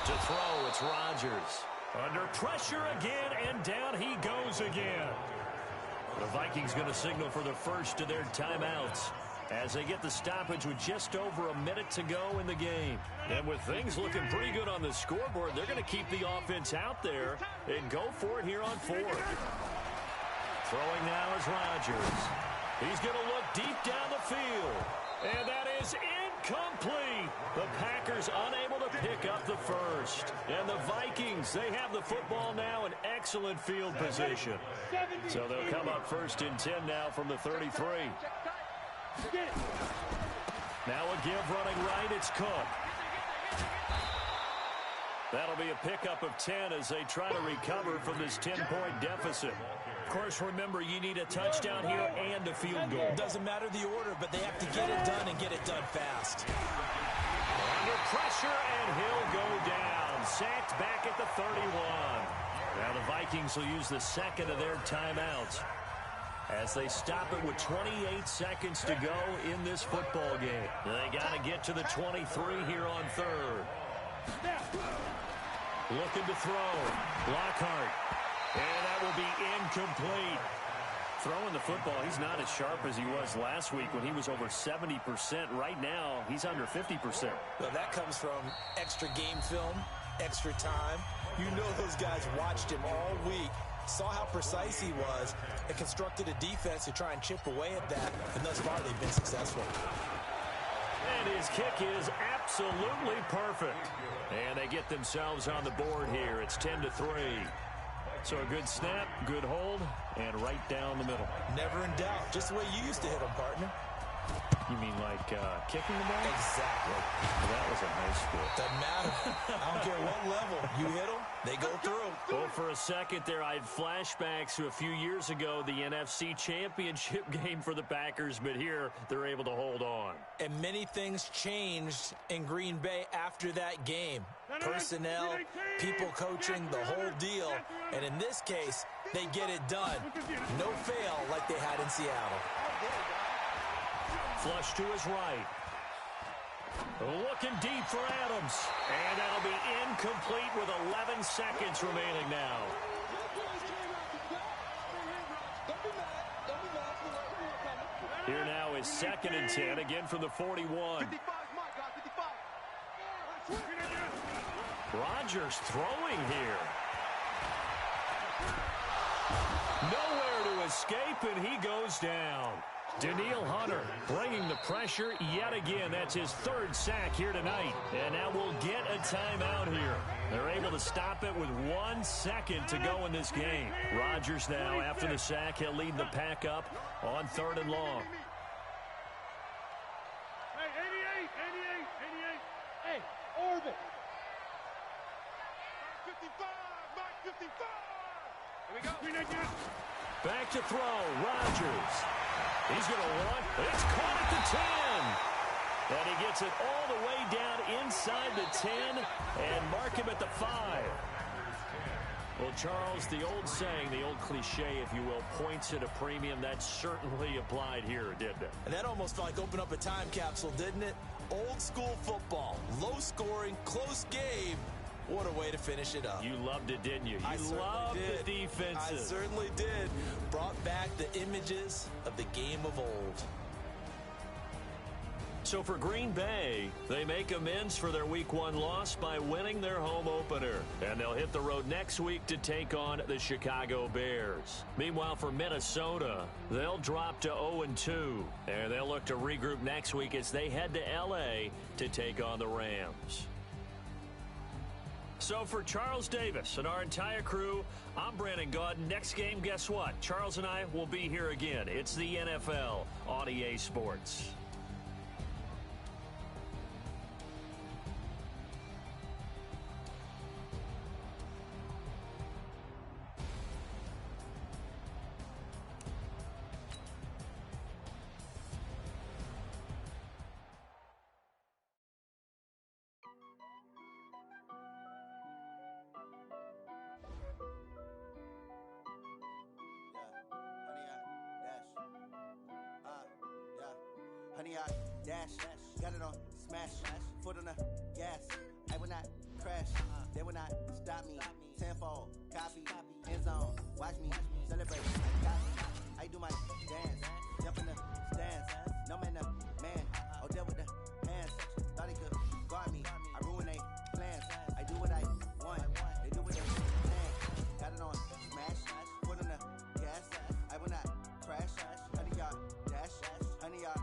To throw, it's Rodgers. Under pressure again, and down he goes again. The Vikings going to signal for the first of their timeouts as they get the stoppage with just over a minute to go in the game. And with things looking pretty good on the scoreboard, they're going to keep the offense out there and go for it here on 4th. Throwing now is Rodgers. He's going to look deep down the field. And that is incomplete. The Packers unable to pick up the first. And the Vikings, they have the football now in excellent field position. So they'll come up 1st and 10 now from the 33. Now a give running right, it's Cook. That'll be a pickup of 10 as they try to recover from this 10-point deficit. Of course, remember, you need a touchdown here and a field goal. Doesn't matter the order, but they have to get it done and get it done fast. Under pressure, and he'll go down. Sacked back at the 31. Now the Vikings will use the second of their timeouts as they stop it with 28 seconds to go in this football game. They got to get to the 23 here on 3rd. Looking to throw. Lockhart. And that will be incomplete. Throwing the football, he's not as sharp as he was last week when he was over 70%. Right now, he's under 50%. Well, that comes from extra game film, extra time. You know those guys watched him all week, saw how precise he was, and constructed a defense to try and chip away at that, and thus far they've been successful. And his kick is absolutely perfect. And they get themselves on the board here. It's 10-3. So a good snap, good hold, and right down the middle. Never in doubt. Just the way you used to hit them, partner. You mean like kicking the ball? Exactly. Well, that was in high school. Doesn't matter. I don't care what level. You hit them, they go through. Well, for a second there, I had flashbacks to a few years ago, the NFC Championship game for the Packers, but here they're able to hold on. And many things changed in Green Bay after that game. Personnel, people coaching, the whole deal. And in this case, they get it done. No fail like they had in Seattle. Flush to his right. Looking deep for Adams. And that'll be incomplete with 11 seconds remaining now. Here now is 2nd and 10, again from the 41. Rodgers throwing here. Nowhere to escape, and he goes down. Danielle Hunter bringing the pressure yet again. That's his 3rd sack here tonight. And now we'll get a timeout here. They're able to stop it with 1 second to go in this game. Rodgers now, after the sack, he'll lead the pack up on 3rd and long. Hey, 88. Hey, orbit. 55, Mike 55. Here we go. Back to throw, Rodgers. He's going to want, it's caught at the 10. And he gets it all the way down inside the 10 and mark him at the 5. Well, Charles, the old saying, the old cliche, if you will, points at a premium, that certainly applied here, didn't it? And that almost felt like opened up a time capsule, didn't it? Old school football, low scoring, close game. What a way to finish it up. You loved it, didn't you? You loved the defenses. I certainly did. Brought back the images of the game of old. So for Green Bay, they make amends for their Week 1 loss by winning their home opener. And they'll hit the road next week to take on the Chicago Bears. Meanwhile, for Minnesota, they'll drop to 0-2. And they'll look to regroup next week as they head to L.A. to take on the Rams. So for Charles Davis and our entire crew, I'm Brandon Gaudin. Next game, guess what? Charles and I will be here again. It's the NFL on EA Sports. Honey, I dash, got it on smash, foot on the gas. I will not crash, they will not stop me. Tenfold, copy, end zone, watch me celebrate. I do my dance, jump in the stands. No man, the man, oh, there with the hands. Thought he could guard me, I ruin they plans. I do what I want, they do what they can. Got it on smash, foot on the gas. I will not crash, honey, y'all dash, honey, y'all.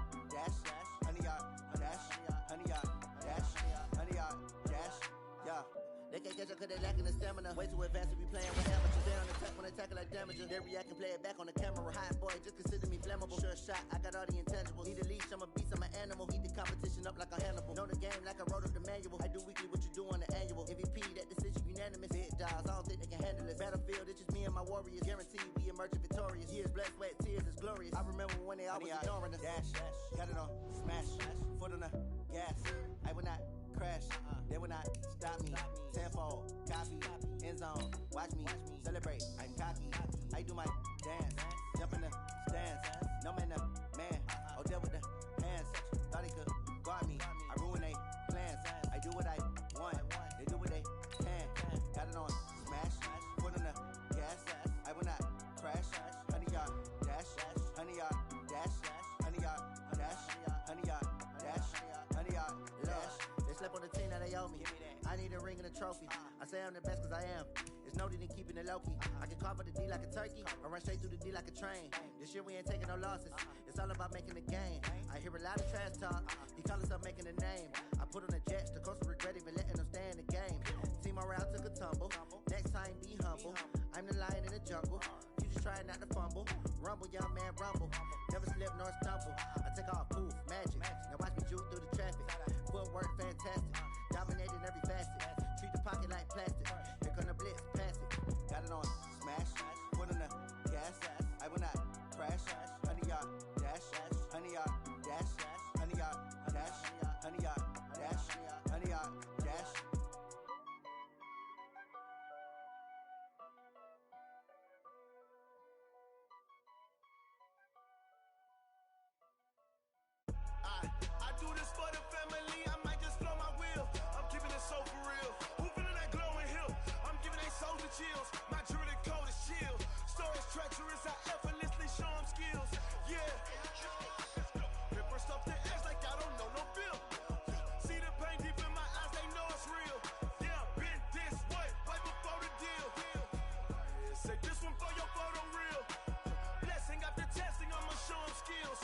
They can't catch up cause they lacking the stamina. Way too advanced to be playing with amateurs. They on attack when they tackle like damages. They react and play it back on the camera. Hot boy, just consider me flammable. Sure shot, I got all the intangibles. Need a leash, I'm a beast, I'm an animal. Heat the competition up like a Hannibal. Know the game like I wrote up the manual. I do weekly what you do on the annual. MVP, that decision unanimous. Big dogs, I don't think they can handle it. Battlefield, it's just me and my warriors. Guaranteed we emerge victorious. Years, blood, sweat, tears, it's glorious. I remember when they always ignoring us. Dash, got it on smash, foot on the gas. I will not crash, they will not stop me. Tenfold, copy, end zone, watch me celebrate. I'm cocky, I do my dance, jump in the stands. No man, the man, oh, there with the hands. Thought he could guard me, I ruin they plans. I do what I want, they do what they can. Got it on smash, foot on the gas. I will not crash, honey, y'all dash, honey, y'all dash, honey, y'all dash, honey, y'all dash, honey, y'all dash. Slept on the team that they owe me. I need a ring and a trophy. I say I'm the best cause I am. It's noted in keeping it low-key. I can carve up the D like a turkey or run straight through the D like a train. This year we ain't taking no losses. It's all about making the game. I hear a lot of trash talk. He call us up making a name. I put on the Jets. The coach will regret even letting them stay in the game. Team around took a tumble. Next time be humble. I'm the lion in the jungle. You just try not to fumble. Rumble, young man, rumble. Never slip nor stumble. I take off, poof. honey, I dash, honey, I dash. I do this for the family, I might just blow my wheel. I'm keeping it so for real. Who feeling that glowing hill? I'm giving they souls the chills. My jewelry coat is chill. Stories treacherous, I effortlessly show them skills. Yeah. Paper stuff the edge like I don't know no bill. See the pain deep in my eyes, they know it's real. Yeah, been this way, way before the deal. Say this one for your photo real. Blessing after testing, I'ma show them skills.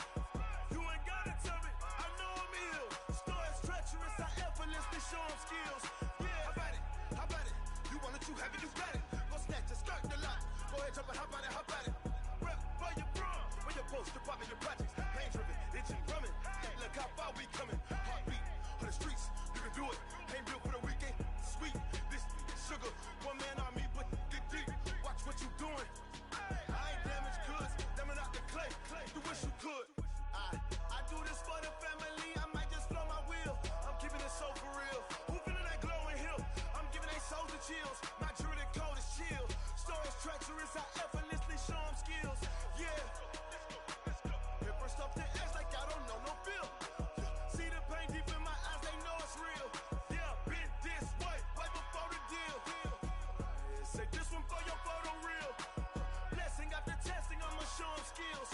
You ain't gotta tell me, I know I'm ill. Stories treacherous, I effortlessly show them skills. Yeah, how about it? How about it? You want it, you have it, you got it. Go snatch it, skirt the lot. Go ahead, jump it, how about it? How about it? Rep for your bro, where your post, department, your projects. Pain driven, itching, drumming. Look how far we coming. Heartbeat on the streets, you can do it. Ain't built for the weekend. Sweet, this sugar, one man army, but dig deep. Watch what you doing. I ain't damaged goods, damn out the clay. You wish you could. I do this for the family, I might just blow my wheel. I'm keeping it so for real. Who feeling that glowing hill? I'm giving they souls the chills. My jewelry coat is chill. Stories treacherous, I effortlessly show them skills. Yeah. Paper stuff the edge like I don't know no feel. See the pain deep in my eyes, they know it's real. Yeah, been this way, way before the deal. Say this one for your photo real. Blessing after testing, I'ma show them skills.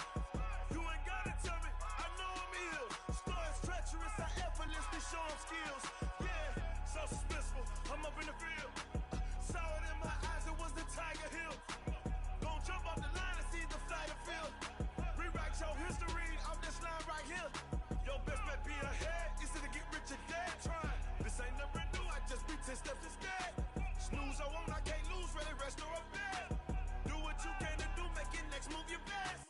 You ain't gotta tell me, I know I'm ill. Stories treacherous, I effortlessly show them skills. Yeah, so suspenseful, I'm up in the field. Saw it in my eyes, it was the Tiger Hill. Gon' jump off the line and see the fly the field. Rewrite your history off this line right here. Your best bet be ahead, easy to get rich or dead. Trying, this ain't never new, I just be 10 steps instead. Snooze I won't, I can't lose, ready, rest or a bed. Do what you can to do, make it next move your best.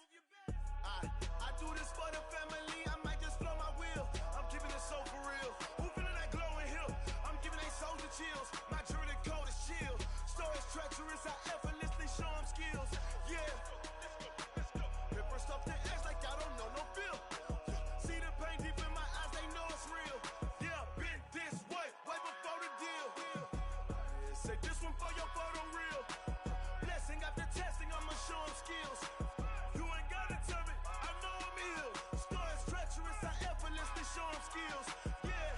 I do this for the family, I might just blow my wheel. I'm keeping it so for real. Who feeling that glowing hill? I'm giving they souls the chills. My jewelry coat is chill. Stories treacherous, I effortlessly show them skills. Yeah. Paper stuff the edge like I don't know no feel. See the pain deep in my eyes, they know it's real. Yeah, been this way, way before the deal. Say this one for your photo real. Blessing after testing, I'ma show them skills. You ain't gotta tell me, I know I'm ill. Stories treacherous, I effortlessly show them skills. Yeah.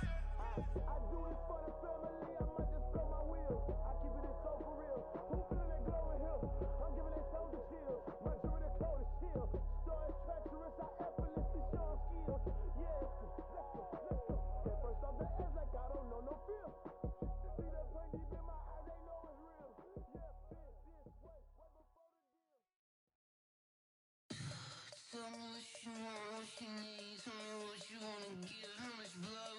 I do this for the family, I might just blow my wheel. I keep it so for real. Who feeling that glowing hill? I'm giving they souls the chills. My jewelry coat is chill. Stories treacherous, I effortlessly show them skills. Yeah. Let's go, let's go. At first off the edge like I don't know no feel. See that pain deep in my eyes, they know it's real. Yeah, been this way, way before the deal. Tell me what you want, what you need. Tell me what you wanna give. How much blood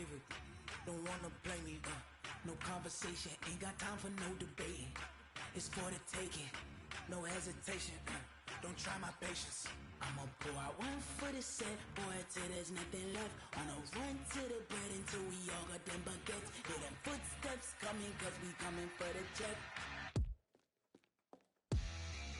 favorite. Don't wanna play me, no conversation, ain't got time for no debating. It's for the taking, no hesitation, don't try my patience. I'ma pour out one for the set, boy, till there's nothing left. On a run to the bread until we all got them baguettes. Hear them footsteps coming, cause we coming for the check.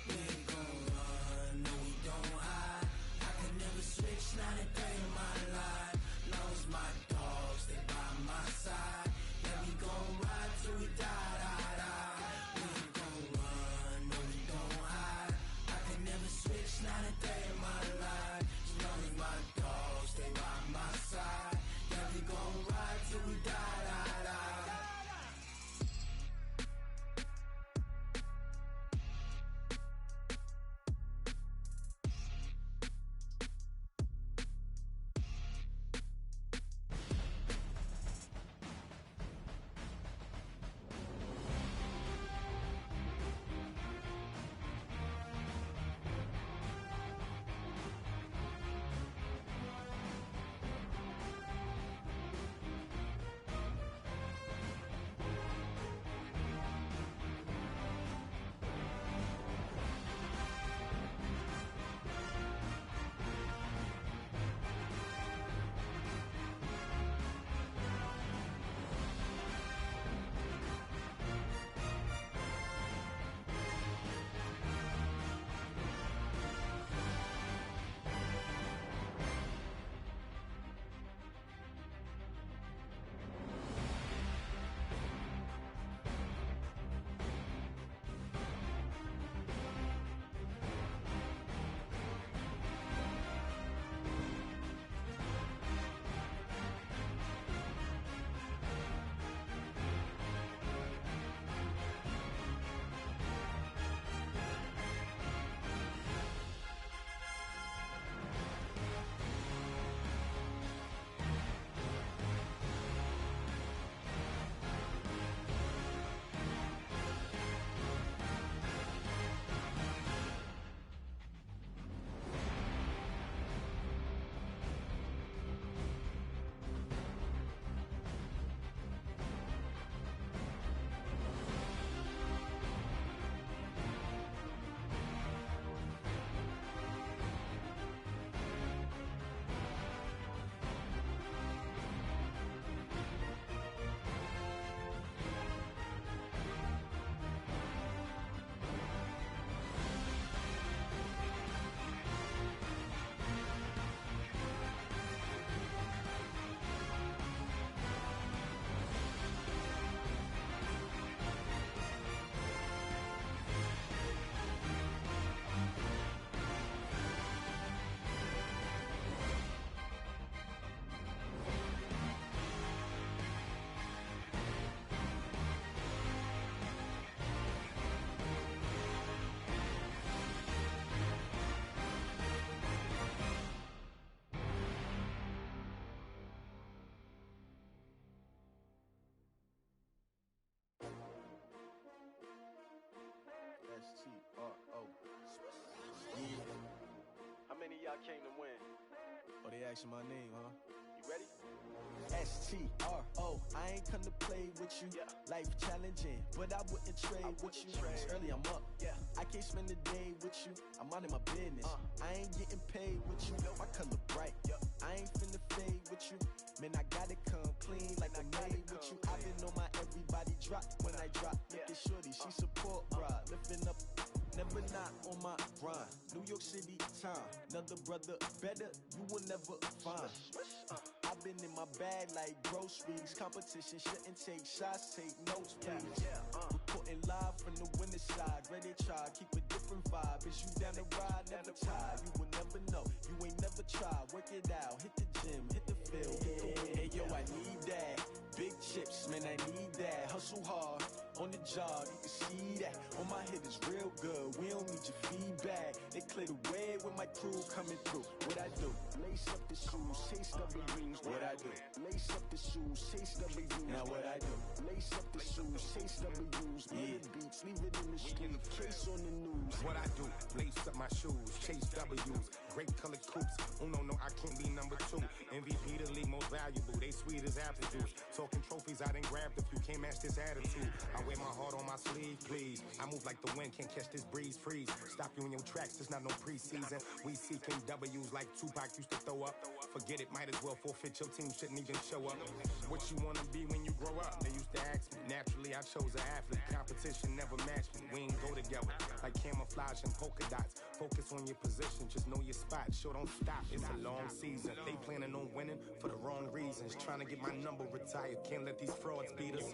We ain't gon' run, no we don't hide. I can never switch, not a day in my life. Lost my dogs, they by my side. Yeah, we gon' ride till we die, die, die. We ain't gon' run, no we don't hide. I can never switch, not a day in my life. As long as my dogs stay by my side. Yeah, we gon' ride till we die, die, die. STRO. Yeah. How many of y'all came to win? Oh, they asking my name, huh? You ready? STRO. I ain't come to play with you. Yeah. Life challenging, but I wouldn't trade with you. It's early, I'm up. Yeah. I can't spend the day with you. I'm out of my business. I ain't getting paid with you. My color bright. I ain't finna fade with you. Man, I gotta come clean like I made with you. I've been on my everybody drop when I drop. Look at shorty, she support bride. Lifting up, never not on my grind. New York City time, another brother better, you will never find. I've been in my bag like groceries. Competition shouldn't take shots, take notes, please. Reporting live from the winter side. Ready to try, keep a different vibe. Is you down the ride, never tired. You will never know, you ain't never tried. Work it out, hit the gym, hit the field, hit the win. Hey yo, I need that. Big chips, man, I need that. Hustle hard, on the job, you can see that. On my hit is real good, we don't need your feedback. They clear the way with my crew coming through. What I do? Lace up the shoes, chase double rings. What I do? Lace up the shoes, chase double rings. Now what I do? Lace up the shoes, chase double rings. Yeah, beats, leave it in the street, case on the news. What I do? Lace up my shoes, chase W's, great colored coops. Oh no, I can't be number two. MVP the league most valuable. They sweet sweet as apple juice. Talking trophies, I done grabbed a few, can't match this attitude. I wear my heart on my sleeve, please. I move like the wind, can't catch this breeze, freeze. Stop you in your tracks, there's not no preseason. We seeking W's like Tupac used to throw up. Forget it, might as well forfeit, your team shouldn't even show up. What you wanna be when you grow up? They used to ask me. Naturally, I chose an athlete. Competition never matched me. We ain't go together like camouflage and polka dots. Focus on your position, just know your spot. Sure, don't stop, it's a long season. They planning on winning for the wrong reasons. Trying to get my number retired, can't let these frauds beat us.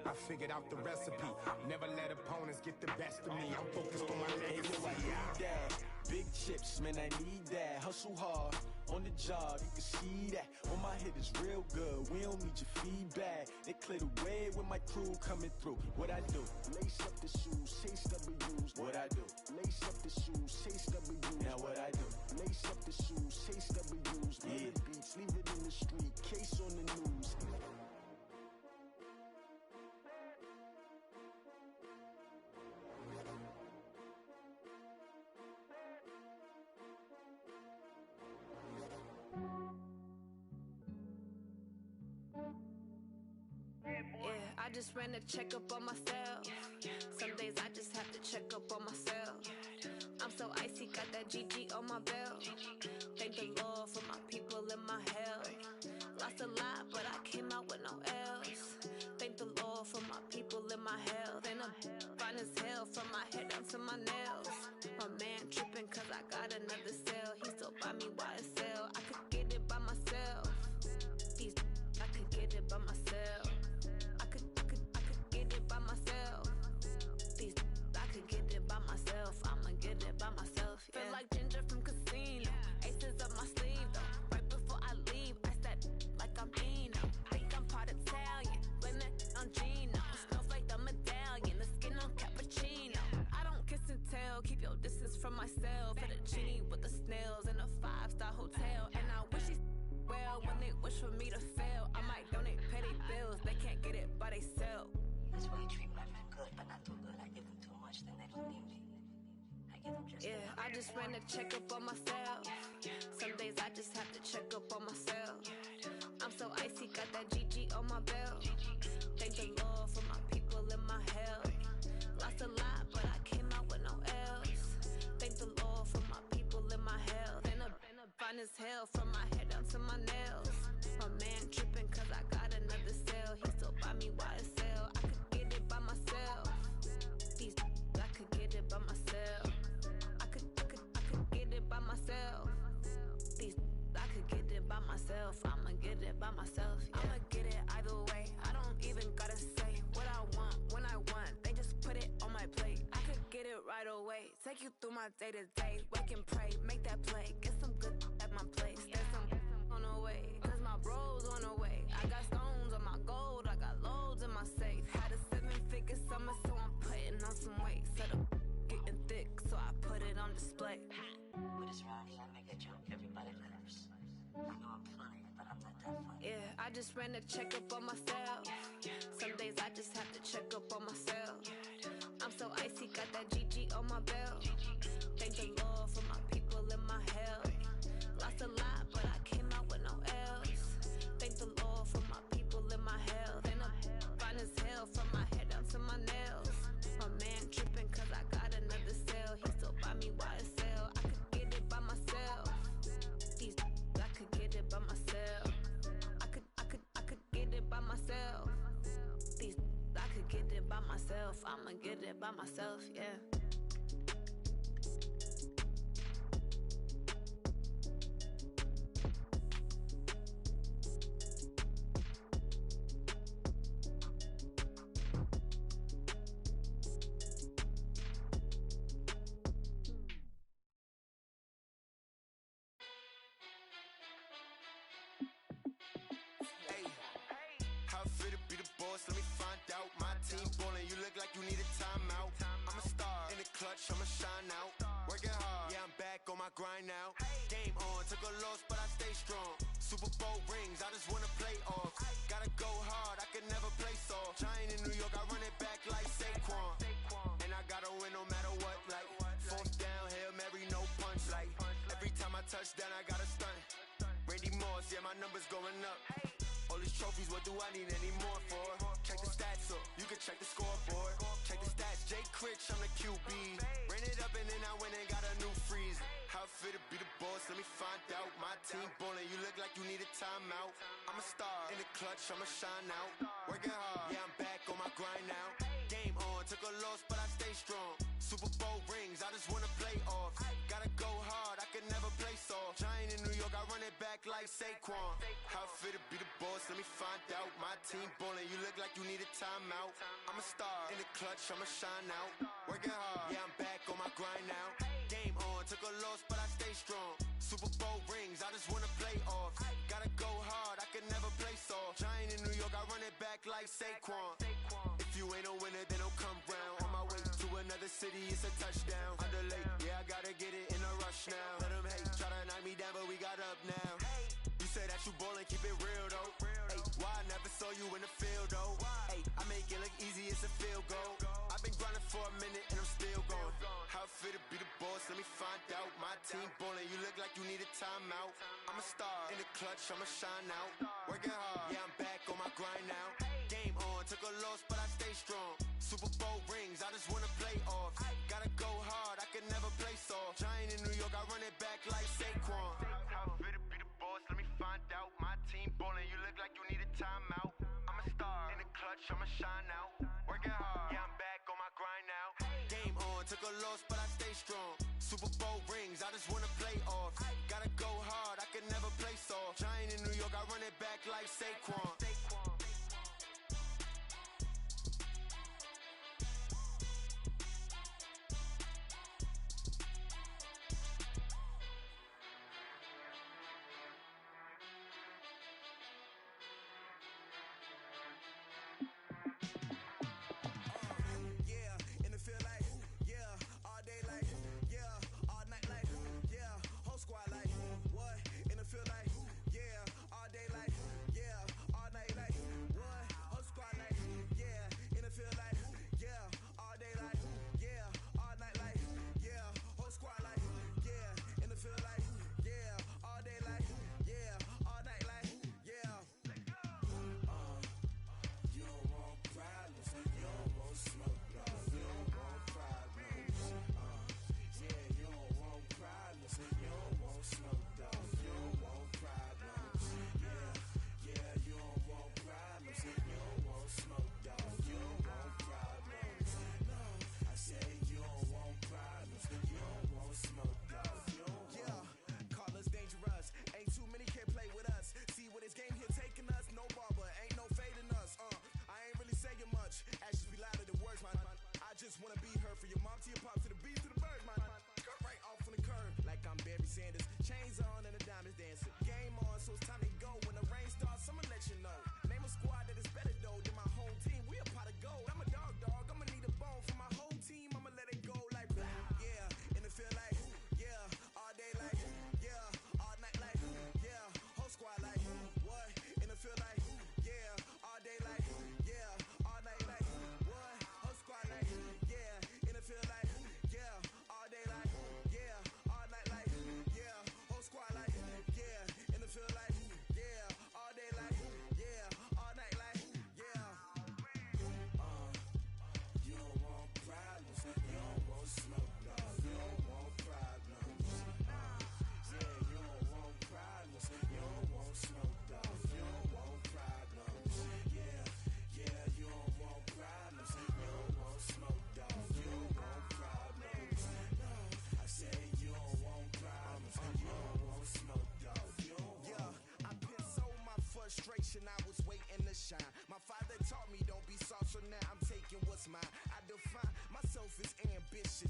I figured out the recipe. Never let opponents get the best of me. I'm focused on my legacy. I need that. Big chips, man, I need that. Hustle hard on the job, you can see that. On my head is real good, we don't need your feedback. They clear the way with my crew coming through. What I do? Lace up the shoes, chase W's. What I do? Lace up the shoes, chase W's. Now what I do? Lace up the shoes, chase W's. Yeah. Beats, leave it in the street, case on the news. Yeah, I just ran a checkup on myself. Some days I just have to check up on myself. I'm so icy, got that GG on my belt. Thank the Lord for my people and my health. Lost a lot, but I came out with no else. Thank the Lord for my people and my health. And I'm fine as hell from my head down to my nails. My man tripping cause I got another cell. He still buy me YSL. I could get it by myself. These I could get it by myself. I could get it by myself. These I could get it by myself. I'ma get it by myself. Yeah. Feel like Ginger from Casino. Aces up my sleeve though. Right before I leave, I said like I'm Dino. Think I'm part Italian. Blame that on Gino. Smells like the medallion. The skin on cappuccino. I don't kiss and tell. Keep your distance from myself. Fettuccine with the snails in a 5-star hotel. And I wish he's well when they wish for me to fail. I might donate petty bills. They can't get it by themselves. That's why you treat my friend good, but not too good. I give them too much, then they don't need me. I give them just Yeah, I just ran a checkup on myself. Some days I just have to check up on myself. I'm so icy, got that GG on my belt. Thank the Lord for my people and my health. Lost a lot, but I came out with no else. Thank the Lord for my people and my health. And I'm fine as hell from my head down to my nails. My man tripping cause I got another cell. He still buy me YSL. I could get it by myself. These I could get it by myself. I could get it by myself. These I could get it by myself. I'ma get it by myself. Yeah. I'ma get it either way. I don't even gotta say what I want when I want. They just put it on my plate. I could get it right away. Take you through my day to day. Wake and pray, make that play. Get some good at my place. There's some on the way. Cause my bros on the way. I got stones on my gold. I got loads in my safe. Had a 7-figure summer, so I'm putting on some weight. Set up getting thick, so I put it on display. But it's around here, I make a joke, everybody laughs. I know I'm funny, but I'm not that funny. Yeah, I just ran a checkup on myself. Some days I just have to check up on myself. I'm so icy, got that GG on my belt. Thank the Lord for my people and my health. Lost a lot, but I came out with no else. Thank the Lord for my people and my health. And I'm fine as hell from my head down to my nails. My man tripping cause I got another cell. He still buy me YSL. I could get it by myself. These I could get it by myself. I could get it by myself. These I could get it by myself. I'ma get it by myself, yeah. How fit to be the boss? Let me find out. My team ballin', you look like you need a timeout. I'm a star in the clutch, I'ma shine out. Working hard, yeah, I'm back on my grind now. Game on, took a loss, but I stay strong. Super Bowl rings, I just wanna play off. Gotta go hard, I can never play soft. Giant in New York, I run it back like Saquon. And I gotta win no matter what, like fourth down, Hail Mary, no punch. Like every time I touch down, I gotta stunt. Randy Moss, yeah, my numbers going up. All these trophies, what do I need any more for? Check the stats up, you can check the scoreboard. Check the stats, Jay Critch, I'm the QB. Ran it up and then I went and got a new freeze. How fit to be the boss, let me find out. My team ballin', you look like you need a timeout. I'm a star, in the clutch, I'ma shine out. Working hard, yeah, I'm back on my grind now. Game on, took a loss, but I stay strong. Super Bowl rings, I just wanna play off. Gotta go hard, I can never play soft. Giant in New York, I run it back like Saquon. How fit to be the boss, let me find out. My team ballin', you look like you need a timeout. I'm a star, in the clutch, I'ma shine out. Working hard, yeah, I'm back on my grind now. Game on, took a loss, but I stay strong. Super Bowl rings, I just wanna play off. Gotta go hard, I can never play soft. Giant in New York, I run it back like Saquon. If you ain't a winner, then don't come round. On my way to another city, it's a touchdown. Underlay, yeah, I gotta get it in a rush now. Let them hate, try to knock me down, but we got up now. You say that you ballin', keep it real though. Hey, why I never saw you in the field though? Hey, I make it look easy, it's a field goal. I've been grinding for a minute and I'm still going. How fit to be the boss, let me find out. My team ballin', you look like you need a timeout. I'm a star, in the clutch, I'ma shine out. Working hard, yeah, I'm back on my grind now. Game on, took a loss, but I stay strong. Super Bowl rings, I just wanna play off. Gotta go hard, I can never play soft. Giant in New York, I run it back like Saquon. How fit to be the boss, let me find out. My team ballin', you look like you need a timeout. I'm a star, in the clutch, I'ma shine out. Working hard, yeah, I'm back on my grind now. Game on, took a loss, but I stay strong. Super Bowl rings, I just wanna play off. Gotta go hard, I can never play soft. Giant in New York, I run it back like Saquon. Yeah, in the field like, yeah, all day like, yeah, all night like, yeah, whole squad like, what? In the field like, yeah, all day like, yeah, all night like, what? Whole squad like, yeah, in the field like, yeah, all day like, yeah, all night like, yeah, whole squad like, yeah, in the field like, yeah, all day like, yeah, all night like, yeah. You don't want problems, you don't want smoke, dog. You don't want problems. Yeah, you don't want problems, you don't want smoke, dog. You don't want problems. Yeah, you don't want problems, you don't want smoke, dog. You don't want problems. No, I said you don't want problems, you don't want smoke, dog. You don't want. Call us dangerous. Ain't too many can play with us. See where this game here taking us. No barber, ain't no fading us. I ain't really saying much. Actions be louder than words, man. I just wanna be heard. For your mom to your pop to the beat to the birds, man. Cut right off on the curb like I'm Barry Sanders. Chains on and the diamonds dancing. Game on, so it's time to go. When the rain starts, I'ma let you know. Name a squad that is better though than my home team. We a pot of gold. I'm a dog. I'ma need a bone for my whole team. I'ma let it go like blah. Yeah, in the field like, yeah, all day like, yeah, all night like, yeah, whole squad like, what? In the field like, yeah, all day like, yeah, all night like, what? Whole squad like, yeah, in the field like, yeah, all day like, yeah, all night like, yeah, whole squad like, yeah, in the field like, yeah, all day like, yeah, all night like, yeah. You don't want problems, you don't want smoke, dog. You don't want problems. Yeah, you don't want problems, you don't want smoke, dog. You don't want problems. Yeah, you don't want problems, you don't want smoke, dog. You don't want problems. No, I said you don't want problems, you don't want smoke, dog. You don't want. Yeah, I put so my frustration, I was waiting to shine. My father taught me don't be soft, so now I'm taking what's mine. I define myself as ambitious.